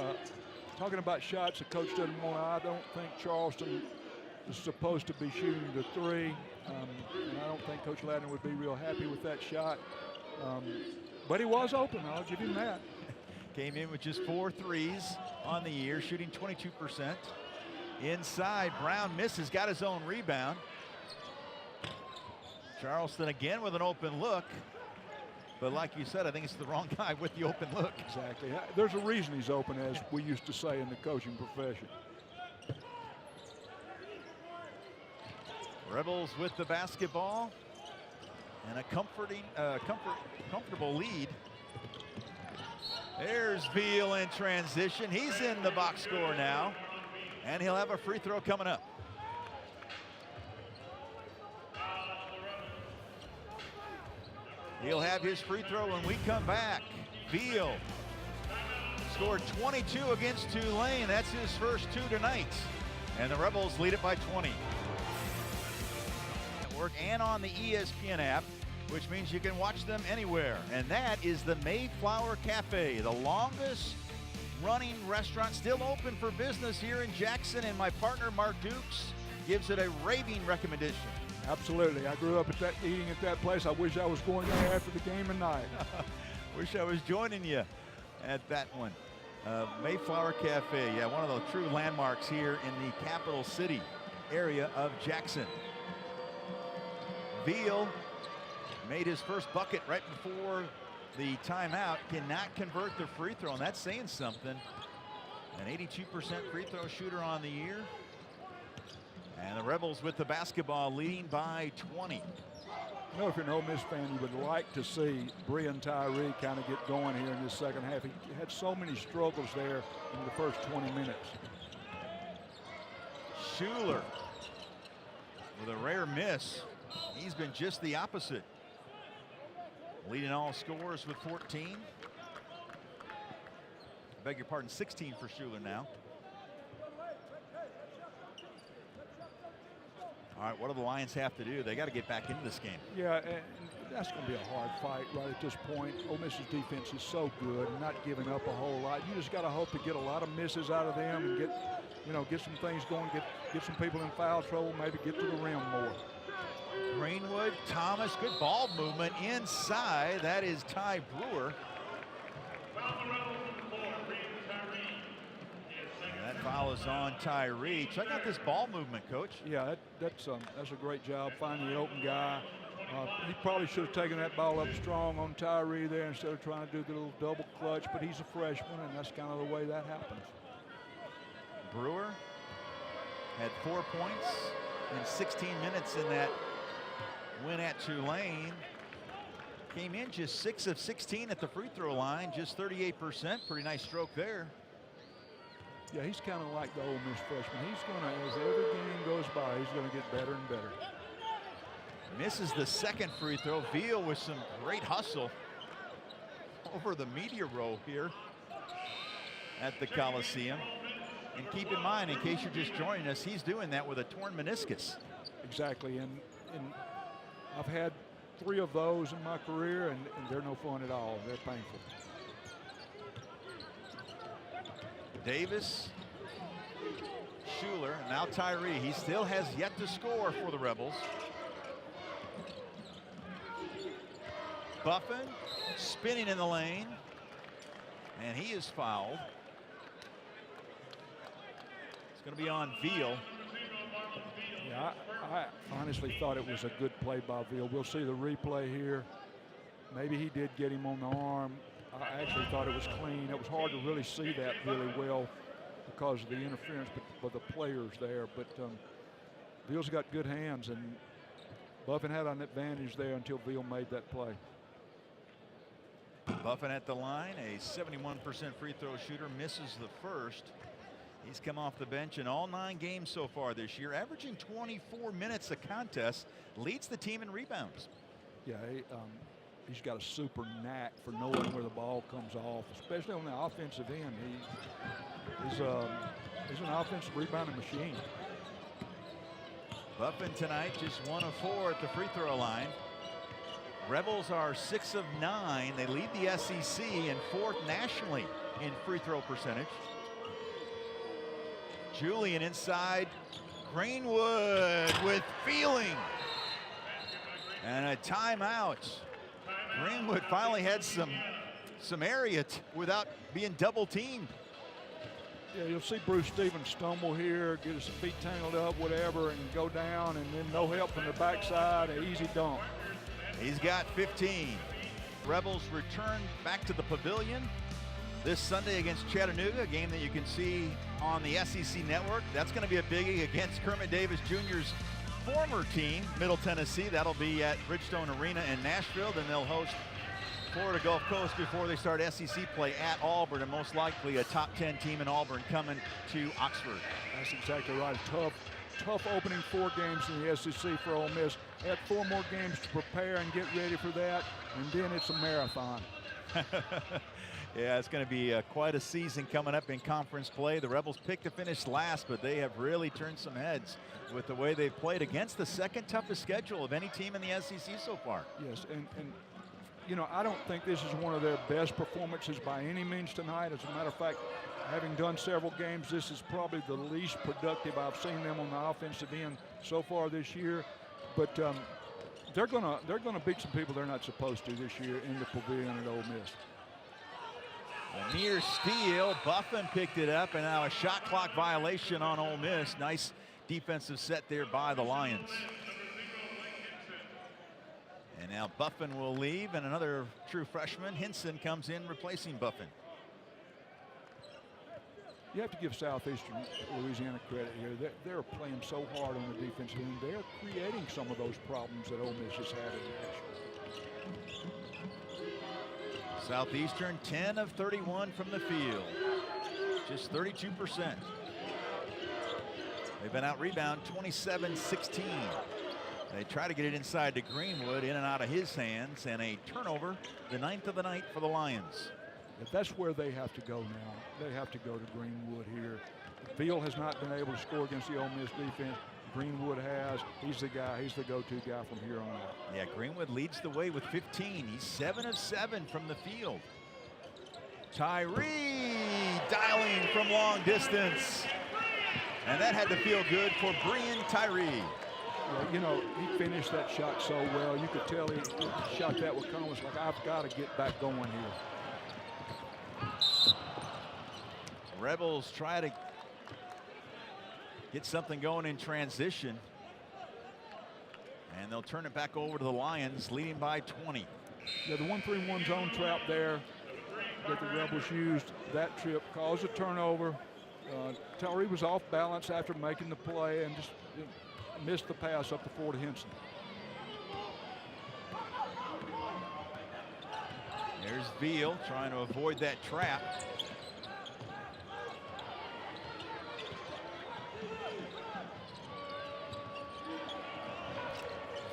talking about shots the coach doesn't want. I don't think Charleston is supposed to be shooting the three. And I don't think Coach Ladner would be real happy with that shot. But he was open, I'll give him that. Came in with just 4 threes on the year, shooting 22%. Inside, Brown misses, got his own rebound. Charleston again with an open look. But like you said, I think it's the wrong guy with the open look. Exactly. There's a reason he's open, as we used to say in the coaching profession. Rebels with the basketball and a comfortable lead. There's Veal in transition. He's in the box score now, and he'll have a free throw coming up. He'll have his free throw when we come back. Veal scored 22 against Tulane. That's his first 2 tonight. And the Rebels lead it by 20. Network and on the ESPN app, which means you can watch them anywhere. And that is the Mayflower Cafe, the longest running restaurant still open for business here in Jackson. And my partner, Mark Dukes, gives it a raving recommendation. Absolutely. I grew up eating at that place. I wish I was going there after the game tonight. Wish I was joining you at that one. Mayflower Cafe, yeah, one of the true landmarks here in the capital city area of Jackson. Veal made his first bucket right before the timeout. Cannot convert the free throw, and that's saying something. An 82% free throw shooter on the year. And the Rebels with the basketball, leading by 20. You know, if you're an Ole Miss fan, you would like to see Breon Tyree kind of get going here in this second half. He had so many struggles there in the first 20 minutes. Schuler with a rare miss. He's been just the opposite. Leading all scorers with 14. Beg your pardon, 16 for Schuler now. All right, what do the Lions have to do? They got to get back into this game. Yeah, and that's going to be a hard fight right at this point. Ole Miss's defense is so good, not giving up a whole lot. You just got to hope to get a lot of misses out of them and get some things going, get some people in foul trouble, maybe get to the rim more. Greenwood, Thomas, good ball movement inside. That is Ty Brewer. That foul is on Tyree. Check out this ball movement, Coach. Yeah, that's a great job finding the open guy. He probably should have taken that ball up strong on Tyree there instead of trying to do the little double clutch, but he's a freshman, and that's kind of the way that happens. Brewer had 4 points in 16 minutes in that win at Tulane. Came in just 6 of 16 at the free throw line, just 38%. Pretty nice stroke there. Yeah, he's kind of like the Ole Miss freshman. He's going to, as every game goes by, he's going to get better and better. Misses the second free throw. Veal with some great hustle over the media row here at the Coliseum. And keep in mind, in case you're just joining us, he's doing that with a torn meniscus. Exactly, and I've had 3 of those in my career, and they're no fun at all. They're painful. Davis, Schuler, and now Tyree. He still has yet to score for the Rebels. Buffin spinning in the lane, and he is fouled. It's going to be on Veal. Yeah, I honestly thought it was a good play by Veal. We'll see the replay here. Maybe he did get him on the arm. I actually thought it was clean. It was hard to really see that really well because of the interference by the players there. But Veal's got good hands, and Buffin had an advantage there until Veal made that play. Buffin at the line, a 71% free throw shooter, misses the first. He's come off the bench in all 9 games so far this year, averaging 24 minutes a contest, leads the team in rebounds. Yeah, he's got a super knack for knowing where the ball comes off, especially on the offensive end. He's an offensive rebounding machine. Buffin tonight just 1 of 4 at the free throw line. Rebels are 6 of 9. They lead the SEC and 4th nationally in free throw percentage. Julian inside. Greenwood with feeling. And a timeout. Greenwood finally had some area without being double teamed. Yeah, you'll see Bruce Stevens stumble here, get his feet tangled up, whatever, and go down, and then no help from the backside, an easy dunk. He's got 15. Rebels return back to the pavilion this Sunday against Chattanooga, a game that you can see on the SEC Network. That's going to be a biggie against Kermit Davis Jr.'s former team, Middle Tennessee. That'll be at Bridgestone Arena in Nashville. Then they'll host Florida Gulf Coast before they start SEC play at Auburn, and most likely a top 10 team in Auburn coming to Oxford. That's exactly right. Tough opening 4 games in the SEC for Ole Miss. Add 4 more games to prepare and get ready for that, and then it's a marathon. Yeah, it's going to be quite a season coming up in conference play. The Rebels picked to finish last, but they have really turned some heads with the way they've played against the second toughest schedule of any team in the SEC so far. Yes, and you know, I don't think this is one of their best performances by any means tonight. As a matter of fact, having done several games, this is probably the least productive I've seen them on the offensive end so far this year. But they're gonna beat some people they're not supposed to this year in the pavilion at Ole Miss. A near steal. Buffin picked it up, and now a shot clock violation on Ole Miss. Nice defensive set there by the Lions. And now Buffin will leave, and another true freshman, Hinson, comes in replacing Buffin. You have to give Southeastern Louisiana credit here. They're playing so hard on the defensive end. They're creating some of those problems that Ole Miss has had in Nashville. Southeastern 10 of 31 from the field, just 32%. They've been out rebound 27-16. They try to get it inside to Greenwood, in and out of his hands, and a turnover, the 9th of the night for the Lions. If that's where they have to go now. They have to go to Greenwood here. Field has not been able to score against the Ole Miss defense. Greenwood has. He's the guy. He's the go-to guy from here on out. Yeah, Greenwood leads the way with 15. He's 7 of 7 from the field. Tyree dialing from long distance. And that had to feel good for Brian Tyree. Yeah, you know, he finished that shot so well. You could tell he shot that with confidence, like, I've got to get back going here. Rebels try to get something going in transition, and they'll turn it back over to the Lions, leading by 20. Yeah, the 1-3-1 zone trap there that the Rebels used that trip caused a turnover. Tyree was off balance after making the play and just missed the pass up the floor to Hinson. There's Veal trying to avoid that trap.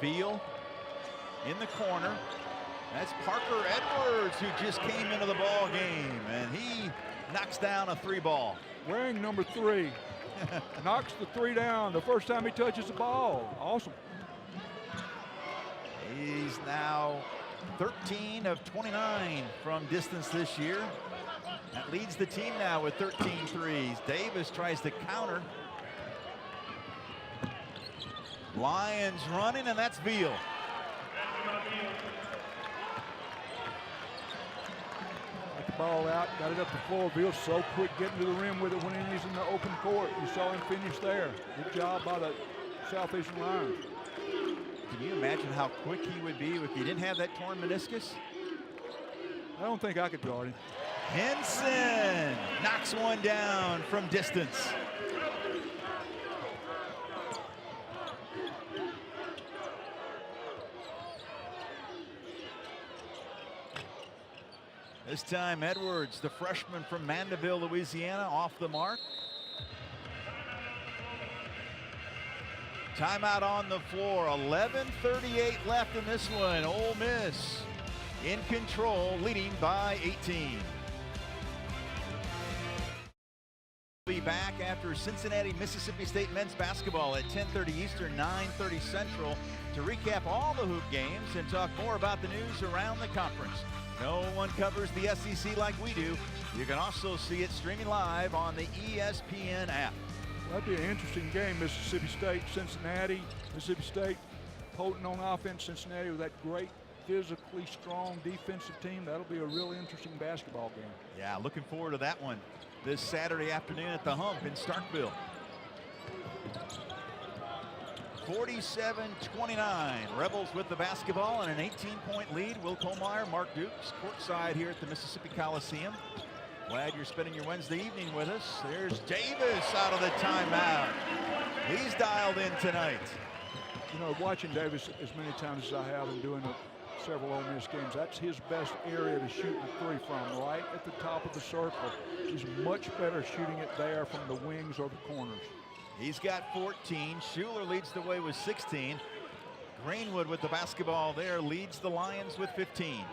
Veal in the corner. That's Parker Edwards, who just came into the ball game, and he knocks down a 3-ball. Wearing number 3. Knocks the 3 down the first time he touches the ball. Awesome. He's now 13 of 29 from distance this year. That leads the team now with 13 threes. Davis tries to counter. Lions running, and that's Veal. Got the ball out, got it up the floor. Veal's so quick getting to the rim with it when he's in the open court. You saw him finish there. Good job by the Southeastern Lions. Can you imagine how quick he would be if he didn't have that torn meniscus? I don't think I could guard him. Hinson knocks one down from distance. This time Edwards, the freshman from Mandeville, Louisiana, off the mark. Timeout on the floor. 11:38 left in this one. Ole Miss in control, leading by 18. Be back after after Cincinnati, Mississippi State men's basketball at 10:30 Eastern, 9:30 Central to recap all the hoop games and talk more about the news around the conference. No one covers the SEC like we do. You can also see it streaming live on the ESPN app. That'd be an interesting game. Mississippi State, Cincinnati. Mississippi State potent on offense. Cincinnati with that great physically strong defensive team. That'll be a really interesting basketball game. Yeah, looking forward to that one this Saturday afternoon at the Hump in Starkville. 47-29, Rebels with the basketball and an 18-point lead. Will Colmeyer, Mark Dukes, courtside here at the Mississippi Coliseum. Glad you're spending your Wednesday evening with us. There's Davis out of the timeout. He's dialed in tonight. You know, watching Davis as many times as I have and doing several Ole Miss games, that's his best area to shoot the three from, right at the top of the circle. He's much better shooting it there from the wings or the corners. He's got 14. Schuler leads the way with 16. Greenwood with the basketball there leads the Lions with 15.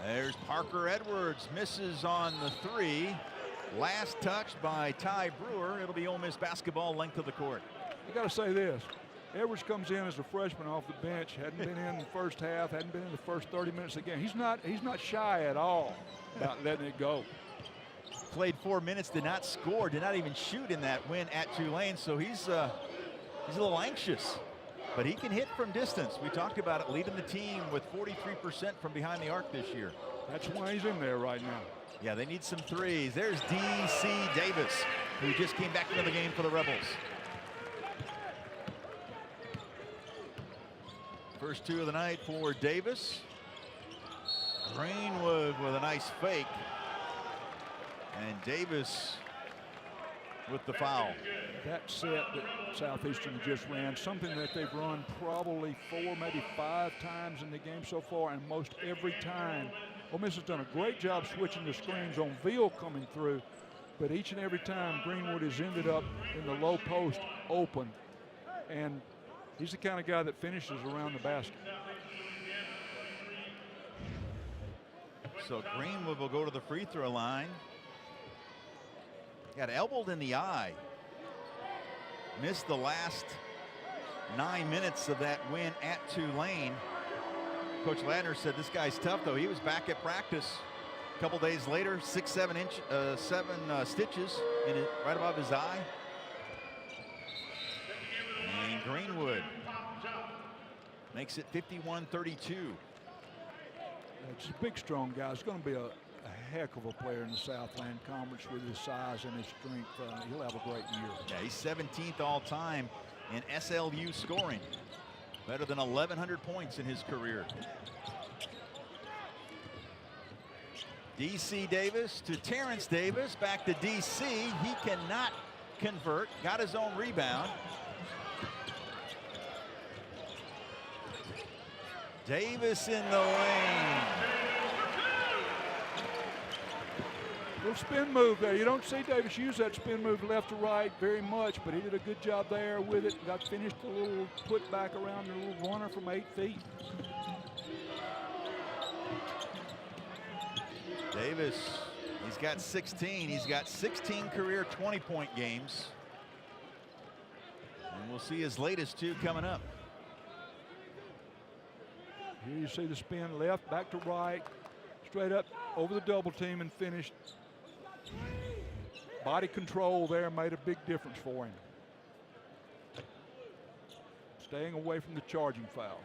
There's Parker Edwards, misses on the three. Last touch by Ty Brewer. It'll be Ole Miss basketball length of the court. I got to say this. Edwards comes in as a freshman off the bench, hadn't been in the first half, hadn't been in the first 30 minutes of the game. He's not shy at all about letting it go. Played 4 minutes, did not score, did not even shoot in that win at Tulane, so he's a little anxious. But he can hit from distance. We talked about it, leading the team with 43% from behind the arc this year. That's why he's in there right now. Yeah, they need some threes. There's D.C. Davis, who just came back into the game for the Rebels. First two of the night for Davis. Greenwood with a nice fake. And Davis with the foul. That set that Southeastern just ran, something that they've run probably 4, maybe 5 times in the game so far, and most every time. Ole Miss has done a great job switching the screens on Veal coming through, but each and every time Greenwood has ended up in the low post open, and he's the kind of guy that finishes around the basket. So Greenwood will go to the free throw line. Got elbowed in the eye. Missed the last 9 minutes of that win at Tulane. Coach Ladner said this guy's tough, though. He was back at practice a couple days later, 7 stitches in it, right above his eye. And Greenwood makes it 51-32. It's a big, strong guy. He's going to be a heck of a player in the Southland Conference with his size and his strength. He'll have a great year. Yeah, he's 17th all time in SLU scoring. Better than 1,100 points in his career. D.C. Davis to Terrence Davis. Back to D.C. He cannot convert. Got his own rebound. Davis in the lane. Little spin move there. You don't see Davis use that spin move left to right very much, but he did a good job there with it. Got finished a little put back around the little runner from 8 feet. Davis, he's got 16. He's got 16 career 20-point games. And we'll see his latest 2 coming up. Here you see the spin left, back to right, straight up over the double team and finished. Body control there made a big difference for him. Staying away from the charging foul.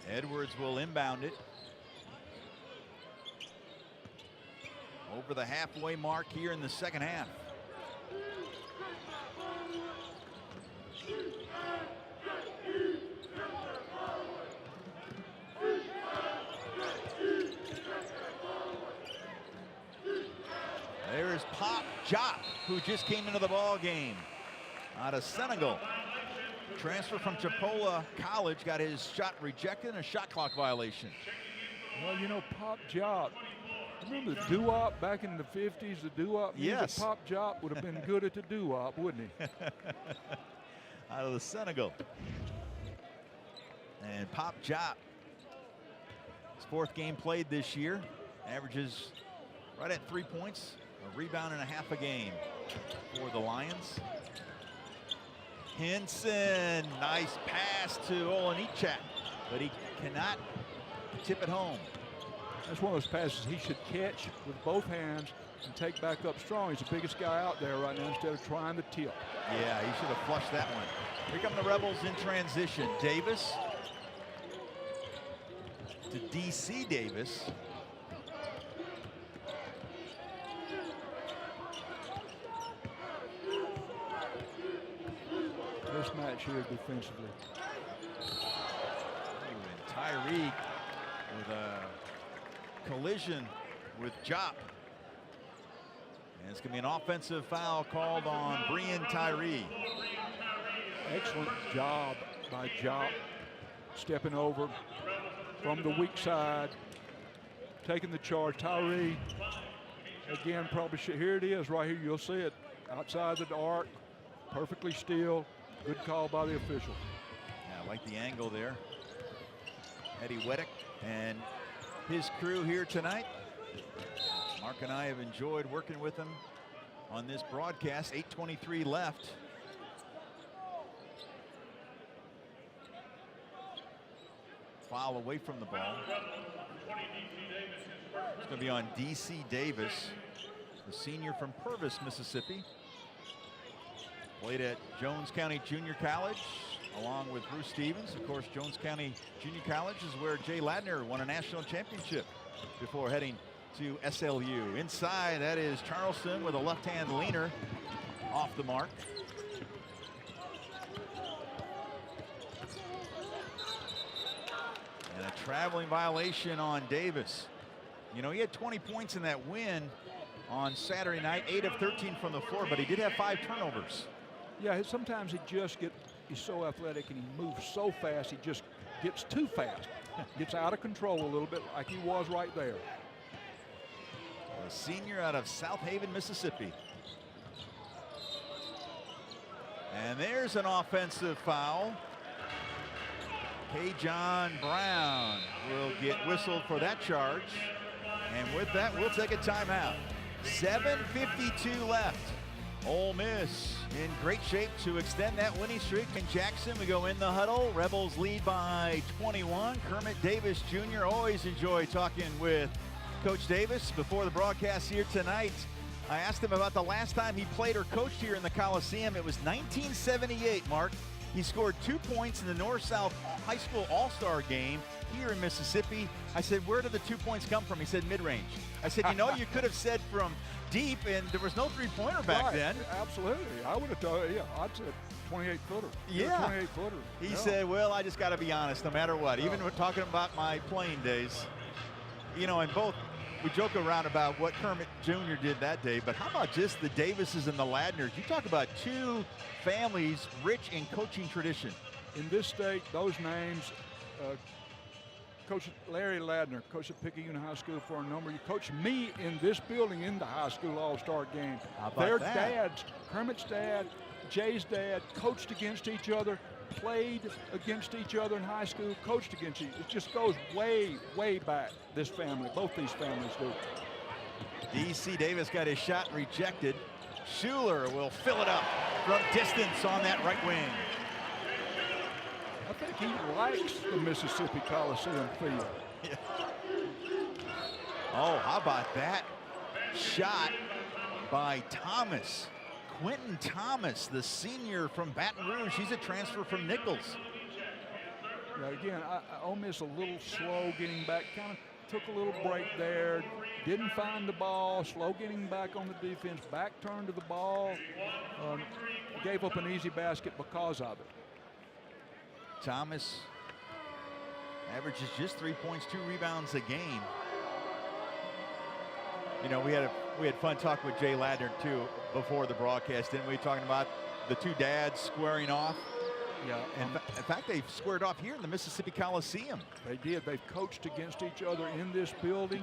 Edwards will inbound it. Over the halfway mark here in the second half. There's Pop Jop, who just came into the ball game out of Senegal. Transfer from Chipola College, got his shot rejected and a shot clock violation. Well, you know, Pop Jop. Remember the doo-wop back in the 50s, the doo-wop music? Yes. Pop Jop would have been good at the doo-wop, wouldn't he? Out of the Senegal. And Pop Jop, his 4th game played this year, averages right at 3 points A rebound and a half a game for the Lions. Henson, nice pass to Olanichak, but he cannot tip it home. That's one of those passes he should catch with both hands and take back up strong. He's the biggest guy out there right now instead of trying to tip. Yeah, he should have flushed that one. Here come the Rebels in transition. Davis to DC Davis. Mismatch here defensively. And Tyree with a collision with Jop. And it's going to be an offensive foul called on Brian Tyree. Excellent job by Jop, stepping over from the weak side, taking the charge. Tyree, again, probably should. Here it is right here. You'll see it outside the arc, perfectly still. Good call by the official. Yeah, I like the angle there. Eddie Weddick and his crew here tonight. Mark and I have enjoyed working with him on this broadcast. 8:23 left. Foul away from the ball. It's going to be on DC Davis, the senior from Purvis, Mississippi. Played at Jones County Junior College along with Bruce Stevens. Of course, Jones County Junior College is where Jay Ladner won a national championship before heading to SLU. Inside, that is Charleston with a left-hand leaner off the mark. And a traveling violation on Davis. You know, he had 20 points in that win on Saturday night, 8 of 13 from the floor, but he did have 5 turnovers. Yeah, sometimes he's so athletic and he moves so fast, he just gets too fast. Gets out of control a little bit like he was right there. A senior out of South Haven, Mississippi. And there's an offensive foul. K-John Brown will get whistled for that charge. And with that, we'll take a timeout. 7:52 left. Ole Miss in great shape to extend that winning streak. In Jackson, we go in the huddle. Rebels lead by 21. Kermit Davis Jr. Always enjoy talking with Coach Davis before the broadcast here tonight. I asked him about the last time he played or coached here in the Coliseum. It was 1978, Mark. He scored 2 points in the North-South High School All-Star game here in Mississippi. I said, where did the 2 points come from? He said, mid-range. I said, you know, you could have said from deep, and there was no three-pointer back then. Absolutely. I would have thought, yeah, I'd say 28-footer. Yeah. 28-footer. He said, well, I just got to be honest, no matter what. Even we're talking about my playing days. You know, and both, we joke around about what Kermit Jr. did that day, but how about just the Davises and the Ladners? You talk about two families rich in coaching tradition. In this state, those names, Coach Larry Ladner, coached at Picayune High School for a number of years. Coached me in this building in the high school all-star game. Their dads, Kermit's dad, Jay's dad, coached against each other, played against each other in high school, coached against each other. It just goes way, way back, this family. Both these families do. DC Davis got his shot rejected. Schuler will fill it up from distance on that right wing. I think he likes the Mississippi Coliseum field. Yeah. Oh, how about that shot by Thomas? Quentin Thomas, the senior from Baton Rouge. He's a transfer from Nichols. Yeah, again, Ole Miss a little slow getting back. Kind of took a little break there. Didn't find the ball. Slow getting back on the defense. Back turned to the ball. Gave up an easy basket because of it. Thomas averages just 3 points, 2 rebounds a game. You know, we had fun talking with Jay Ladner too before the broadcast, didn't we? Talking about the two dads squaring off. Yeah. And in fact, they've squared off here in the Mississippi Coliseum. They did. They've coached against each other in this building.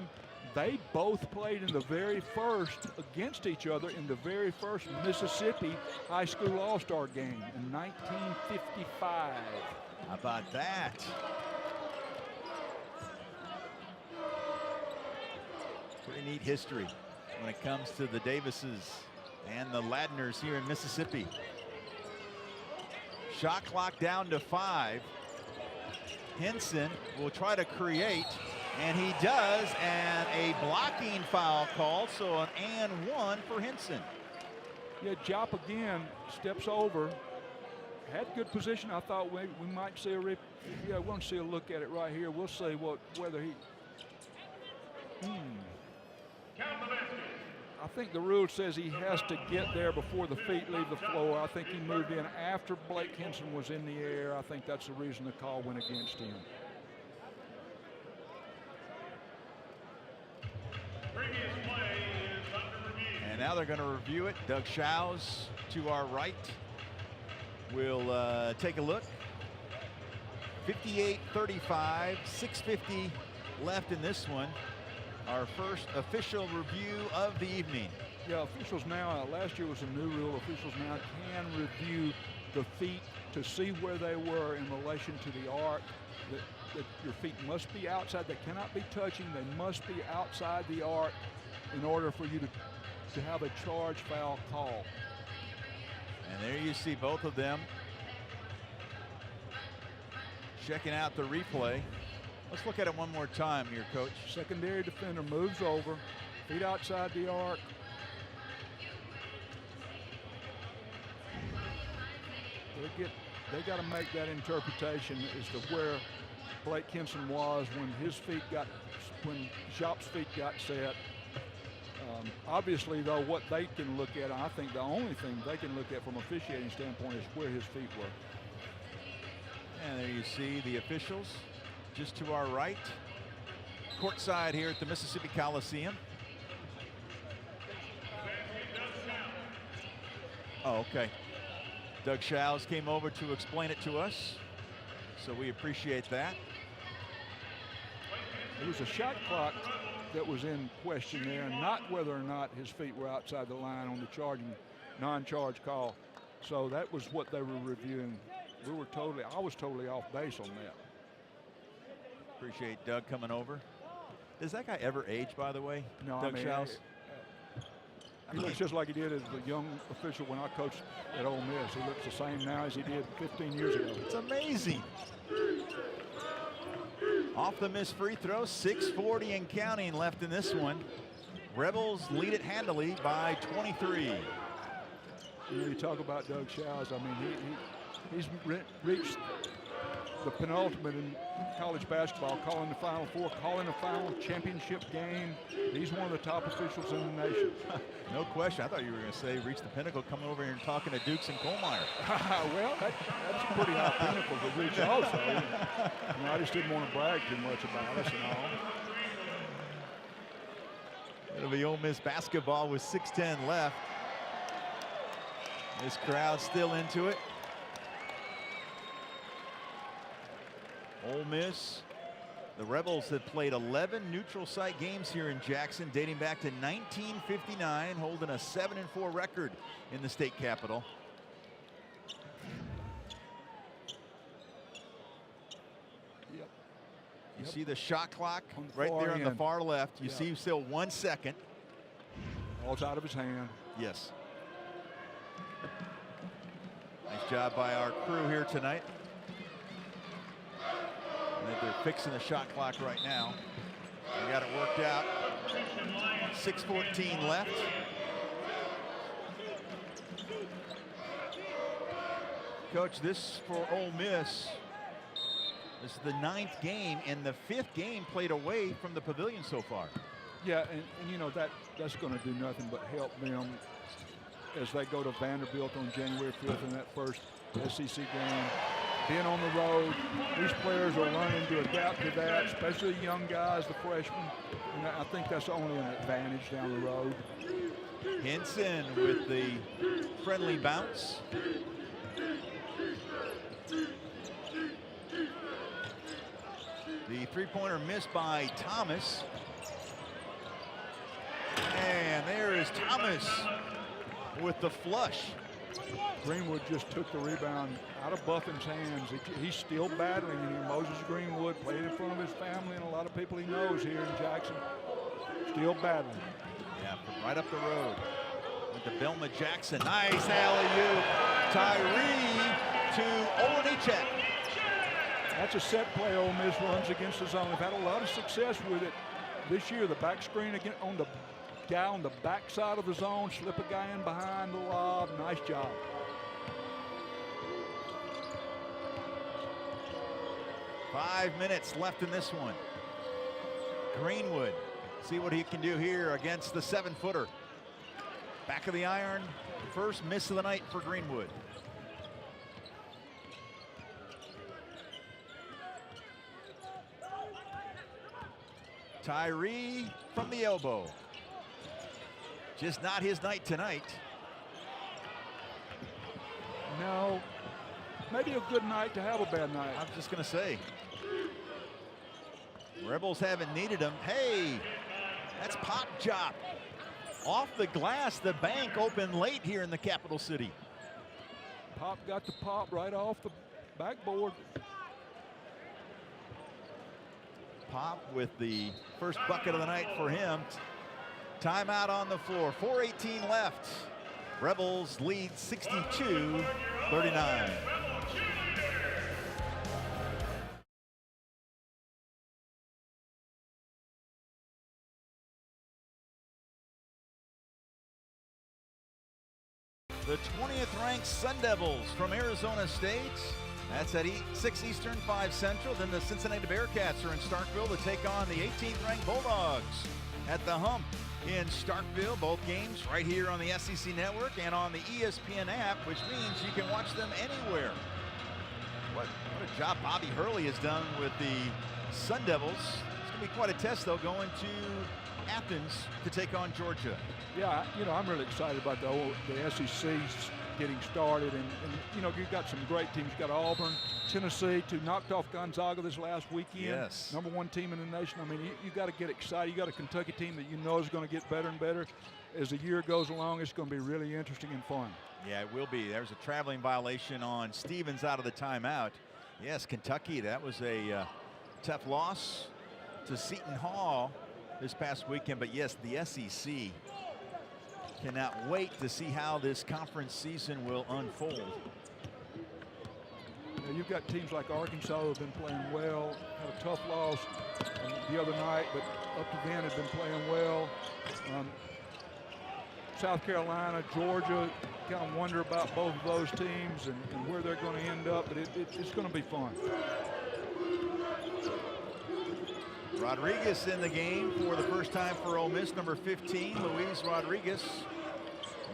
They both played in the very first against each other in the very first Mississippi High School All-Star game in 1955. How about that? Pretty neat history. when it comes to the Davises and the Ladners here in Mississippi. Shot clock down to 5. Henson will try to create, and he does, and a blocking foul call, so an and 1 for Henson. Yeah, Jop again steps over. Had good position. I thought we might see a we want to see a look at it right here. We'll see whether he. I think the rule says he has to get there before the feet leave the floor. I think he moved in after Blake Henson was in the air. I think that's the reason the call went against him. And now they're going to review it. Doug Shows to our right will take a look. 58-35, 6:50 left in this one. Our first official review of the evening. Yeah, officials now, last year was a new rule. Officials now can review the feet to see where they were in relation to the arc. That your feet must be outside. They cannot be touching. They must be outside the arc in order for you to have a charge foul call. And there you see both of them checking out the replay. Let's look at it one more time here, Coach. Secondary defender moves over, feet outside the arc. They got to make that interpretation as to where Blake Henson was when Jop's feet got set. Obviously, though, what they can look at, I think the only thing they can look at from an officiating standpoint is where his feet were. And there you see the officials just to our right, courtside here at the Mississippi Coliseum. Oh, okay. Doug Shows came over to explain it to us, so we appreciate that. It was a shot clock that was in question there, and not whether or not his feet were outside the line on the non-charge call. So that was what they were reviewing. I was totally off base on that. Appreciate Doug coming over. Does that guy ever age, by the way? No, Doug Shows? He looks just like he did as a young official when I coached at Ole Miss. He looks the same now as he did 15 years ago. It's amazing. Off the missed free throw, 6:40 and counting left in this one. Rebels lead it handily by 23. You talk about Doug Shows. I mean, he's reached the penultimate in college basketball, calling the Final Four, calling the final championship game. He's one of the top officials in the nation. No question. I thought you were going to say reach the pinnacle, coming over here and talking to Dukes and Kohlmeyer. Well, that's a pretty high pinnacle to reach also. You know, I just didn't want to brag too much about us and all. It'll be Ole Miss basketball with 6:10 left. This crowd still into it. Ole Miss, the Rebels have played 11 neutral site games here in Jackson dating back to 1959, holding a 7-4 record in the state capital. Yep. You see the shot clock the right there on the end. far left. You Yep. see still 1 second. Ball's out of his hand. Yes. Nice job by our crew here tonight. They're fixing the shot clock right now. They got it worked out. 6:14 left. Coach, this for Ole Miss. This is the 9th game and the 5th game played away from the pavilion so far. Yeah, and you know, that's going to do nothing but help them as they go to Vanderbilt on January 5th in that first SEC game. Being on the road, these players are learning to adapt to that, especially the young guys, the freshmen. And I think that's only an advantage down the road. Henson with the friendly bounce. The three-pointer missed by Thomas. And there is Thomas with the flush. Greenwood just took the rebound out of Buffin's hands. He's still battling in here. Moses Greenwood played in front of his family and a lot of people he knows here in Jackson. Still battling. Yeah, for right up the road. With the Belma Jackson. Nice alley-oop. Tyree to Olenichek. That's a set play Ole Miss runs against the zone. They've had a lot of success with it this year. The back screen again on the guy on the back side of the zone, slip a guy in behind the lob. Nice job. Five minutes left in this one. Greenwood, see what he can do here against the 7-footer. Back of the iron, first miss of the night for Greenwood. Tyree from the elbow. Just not his night tonight. No, maybe a good night to have a bad night. I'm just gonna say. Rebels haven't needed him. Hey, that's Pop Jop. Off the glass, the bank open late here in the capital city. Pop got the pop right off the backboard. Pop with the first bucket of the night for him. Timeout on the floor, 4:18 left. Rebels lead 62-39. The 20th ranked Sun Devils from Arizona State. That's at 6 Eastern, 5 Central. Then the Cincinnati Bearcats are in Starkville to take on the 18th ranked Bulldogs at the Hump in Starkville. Both games right here on the SEC Network and on the ESPN app, which means you can watch them anywhere. What a job Bobby Hurley has done with the Sun Devils. It's going to be quite a test, though, going to Athens to take on Georgia. Yeah, you know, I'm really excited about the SEC getting started, and you know, you've got some great teams. You've got Auburn, Tennessee, who knocked off Gonzaga this last weekend. Yes. #1 team in the nation. I mean, you got to get excited. You got a Kentucky team that you know is going to get better and better as the year goes along. It's going to be really interesting and fun. Yeah, it will be. There's a traveling violation on Stevens out of the timeout. Yes, Kentucky, that was a tough loss to Seton Hall this past weekend, but yes, the SEC cannot wait to see how this conference season will unfold. Now, you've got teams like Arkansas who have been playing well, had a tough loss the other night, but up to then have been playing well. South Carolina, Georgia, kind of wonder about both of those teams and where they're going to end up, but it's going to be fun. Rodriguez in the game for the first time for Ole Miss, number 15, Luis Rodriguez.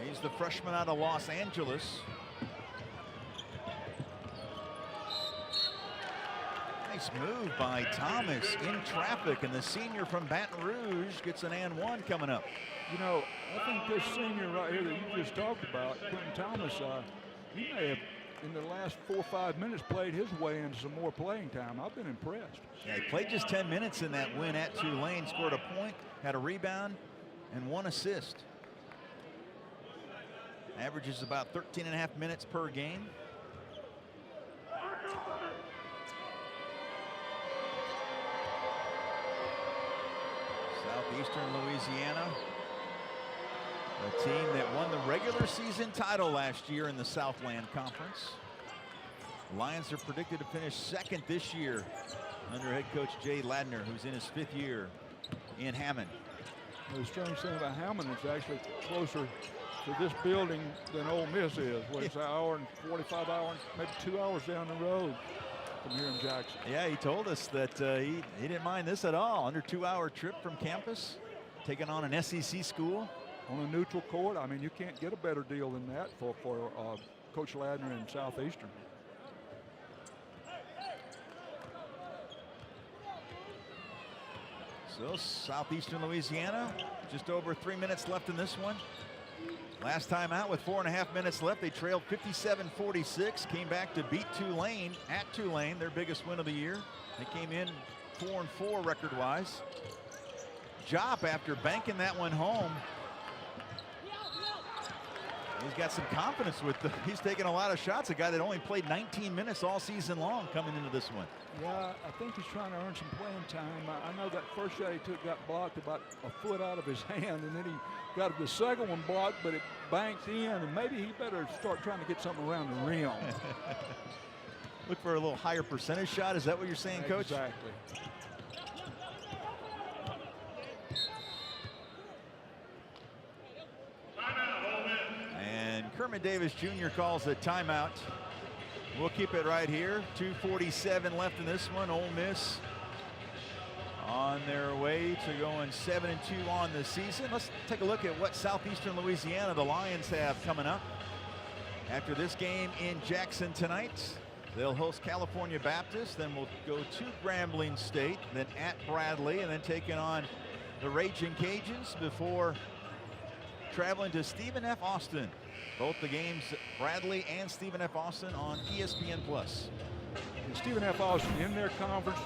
He's the freshman out of Los Angeles. Nice move by Thomas in traffic, and the senior from Baton Rouge gets an and one coming up. You know, I think this senior right here that you just talked about, Quentin Thomas, he may have, in the last 4 or 5 minutes, played his way into some more playing time. I've been impressed. Yeah, he played just 10 minutes in that win at Tulane, scored a point, had a rebound, and 1 assist. Averages about 13.5 minutes per game. Southeastern Louisiana, a team that won the regular season title last year in the Southland Conference. The Lions are predicted to finish second this year under head coach Jay Ladner, who's in his 5th year in Hammond. The strange thing about Hammond is actually closer to this building than Ole Miss is. Well, it's an hour and 45 hours, maybe 2 hours down the road from here in Jackson. Yeah, he told us that he didn't mind this at all. Under 2-hour trip from campus, taking on an SEC school. On a neutral court, I mean, you can't get a better deal than that for Coach Ladner in Southeastern. So Southeastern Louisiana, just over 3 minutes left in this one. Last time out with 4.5 minutes left, they trailed 57-46, came back to beat Tulane at Tulane, their biggest win of the year. They came in 4-4 record-wise. Jop, after banking that one home, He's got some confidence with he's taking a lot of shots. A guy that only played 19 minutes all season long coming into this one. Yeah, I think he's trying to earn some playing time. I know that first shot he took got blocked about a foot out of his hand, and then he got the second one blocked, but it banked in, and maybe he better start trying to get something around the rim. Look for a little higher percentage shot. Is that what you're saying, Coach? Exactly. And Kermit Davis Jr. calls a timeout. We'll keep it right here. 2:47 left in this one. Ole Miss on their way to going 7-2 on the season. Let's take a look at what Southeastern Louisiana, the Lions, have coming up. After this game in Jackson tonight, they'll host California Baptist, then we'll go to Grambling State, then at Bradley, and then taking on the Raging Cajuns before traveling to Stephen F. Austin. Both the games, Bradley and Stephen F. Austin on ESPN+. And Stephen F. Austin in their conference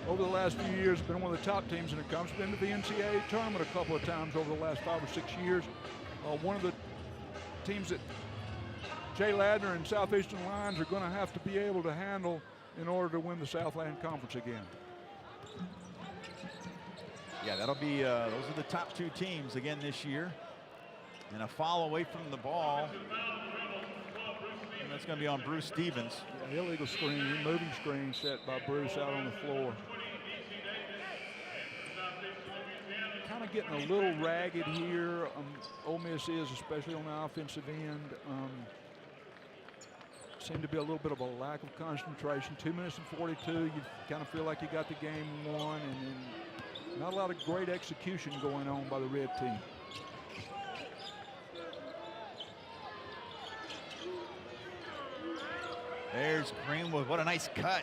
over the last few years been one of the top teams in the conference. Been to the NCAA tournament a couple of times over the last 5 or 6 years. One of the teams that Jay Ladner and Southeastern Lions are going to have to be able to handle in order to win the Southland Conference again. Yeah, that'll be, those are the top 2 teams again this year. And a foul away from the ball. And that's going to be on Bruce Stevens. Yeah, illegal screen, moving screen set by Bruce out on the floor. Kind of getting a little ragged here. Ole Miss is, especially on the offensive end. Seemed to be a little bit of a lack of concentration. 2 minutes and 42. You kind of feel like you got the game won, and then not a lot of great execution going on by the red team. There's Greenwood. What a nice cut.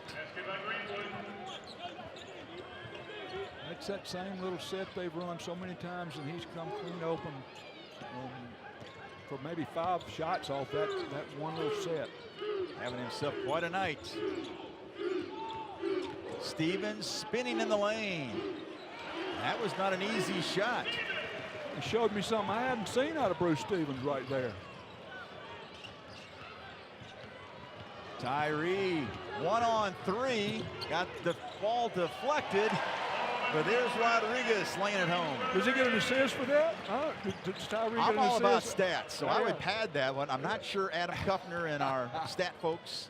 That's that same little set they've run so many times, and he's come clean open for maybe 5 shots off that one little set. Having himself quite a night. Stevens spinning in the lane. That was not an easy shot. He showed me something I hadn't seen out of Bruce Stevens right there. Tyree, 1-on-3, got the ball deflected, but there's Rodriguez laying it home. Does he get an assist for that? Does Tyree get I'm an all about assist? stats, so I would pad that one. I'm not sure Adam Kuffner and our stat folks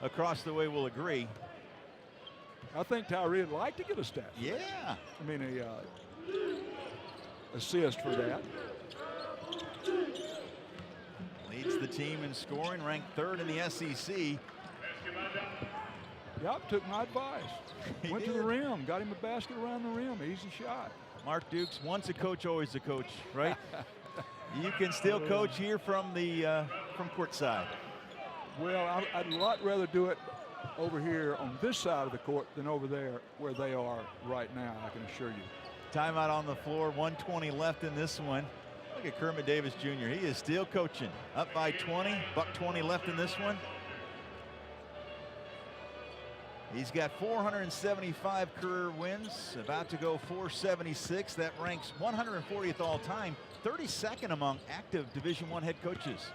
across the way will agree. I think Tyree would like to get a stat. Yeah. I mean, a assist for that. Leads the team in scoring, ranked 3rd in the SEC. Yep, took my advice. Went to the did. rim, got him a basket around the rim, easy shot. Mark Dukes, once a coach, always a coach, right? You can still coach here from the from courtside. Well, I'd a lot rather do it over here on this side of the court than over there where they are right now, I can assure you. Timeout on the floor, 1:20 left in this one. Look at Kermit Davis Jr. He is still coaching. Up by 20, $1:20 left in this one. He's got 475 career wins, about to go 476. That ranks 140th all time, 32nd among active Division I head coaches.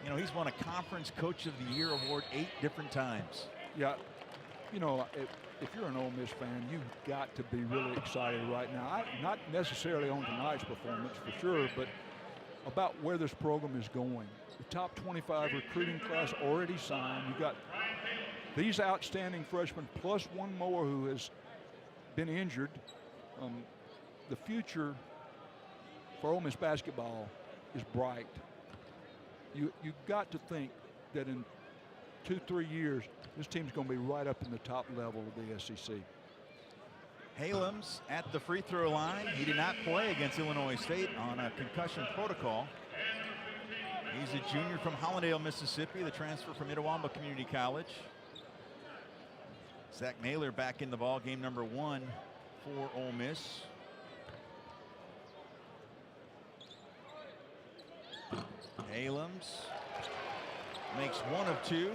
You know, he's won a Conference Coach of the Year award 8 different times. Yeah, you know, if you're an Ole Miss fan, you've got to be really excited right now. Not necessarily on tonight's performance for sure, but about where this program is going. The top 25 recruiting class already signed. You've got these outstanding freshmen plus one more who has been injured. The future for Ole Miss basketball is bright. You've got to think that in 2-3 years, this team's going to be right up in the top level of the SEC. Halams at the free throw line. He did not play against Illinois State on a concussion protocol. He's a junior from Hollandale, Mississippi, the transfer from Itawamba Community College. Zach Naylor back in the ball, game number 1 for Ole Miss. Halams makes 1 of 2.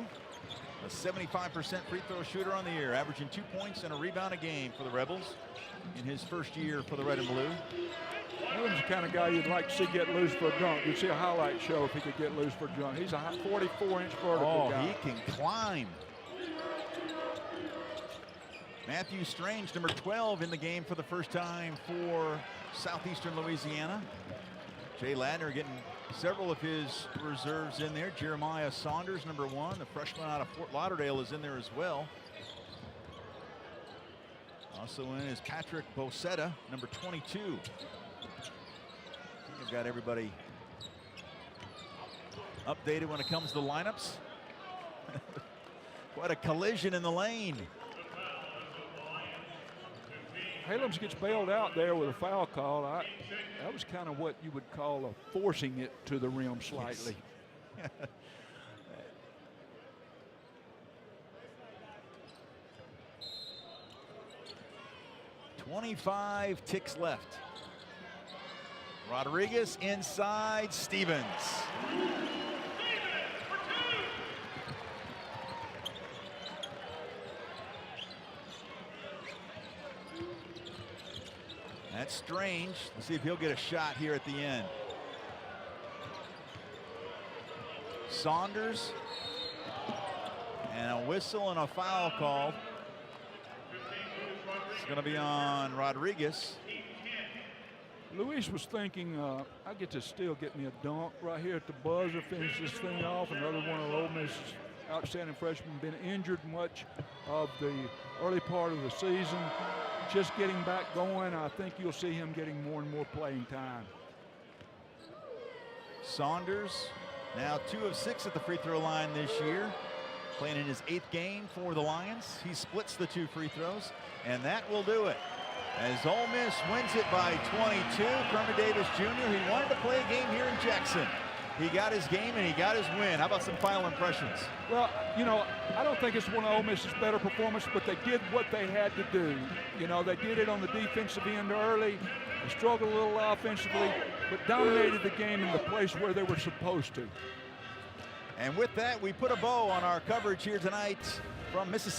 a 75% free throw shooter on the year, averaging 2 points and a rebound a game for the Rebels in his first year for the Red and Blue. Evan's the kind of guy you'd like to see get loose for a dunk. You'd see a highlight show if he could get loose for a dunk. He's a 44-inch vertical guy. He can climb. Matthew Strange, number 12 in the game for the first time for Southeastern Louisiana. Jay Ladner getting several of his reserves in there. Jeremiah Saunders, number 1. The freshman out of Fort Lauderdale is in there as well. Also in is Patrick Bocetta, number 22. We've got everybody updated when it comes to lineups. Quite a collision in the lane. Halems gets bailed out there with a foul call. That was kind of what you would call a forcing it to the rim slightly. Yes. 25 ticks left. Rodriguez inside, Stevens. That's Strange. Let's see if he'll get a shot here at the end. Saunders. And a whistle and a foul called. It's going to be on Rodriguez. Luis was thinking, I get to still get me a dunk right here at the buzzer, finish this thing off. Another one of Ole Miss's outstanding freshmen, been injured much of the early part of the season. Just getting back going. I think you'll see him getting more and more playing time. Saunders, now 2 of 6 at the free throw line this year. Playing in his 8th game for the Lions. He splits the 2 free throws, and that will do it. As Ole Miss wins it by 22, Kermit Davis Jr., he wanted to play a game here in Jackson. He got his game and he got his win. How about some final impressions? Well, you know, I don't think it's one of Ole Miss's better performances, but they did what they had to do. You know, they did it on the defensive end early. They struggled a little offensively, but dominated the game in the place where they were supposed to. And with that, we put a bow on our coverage here tonight from Mississippi.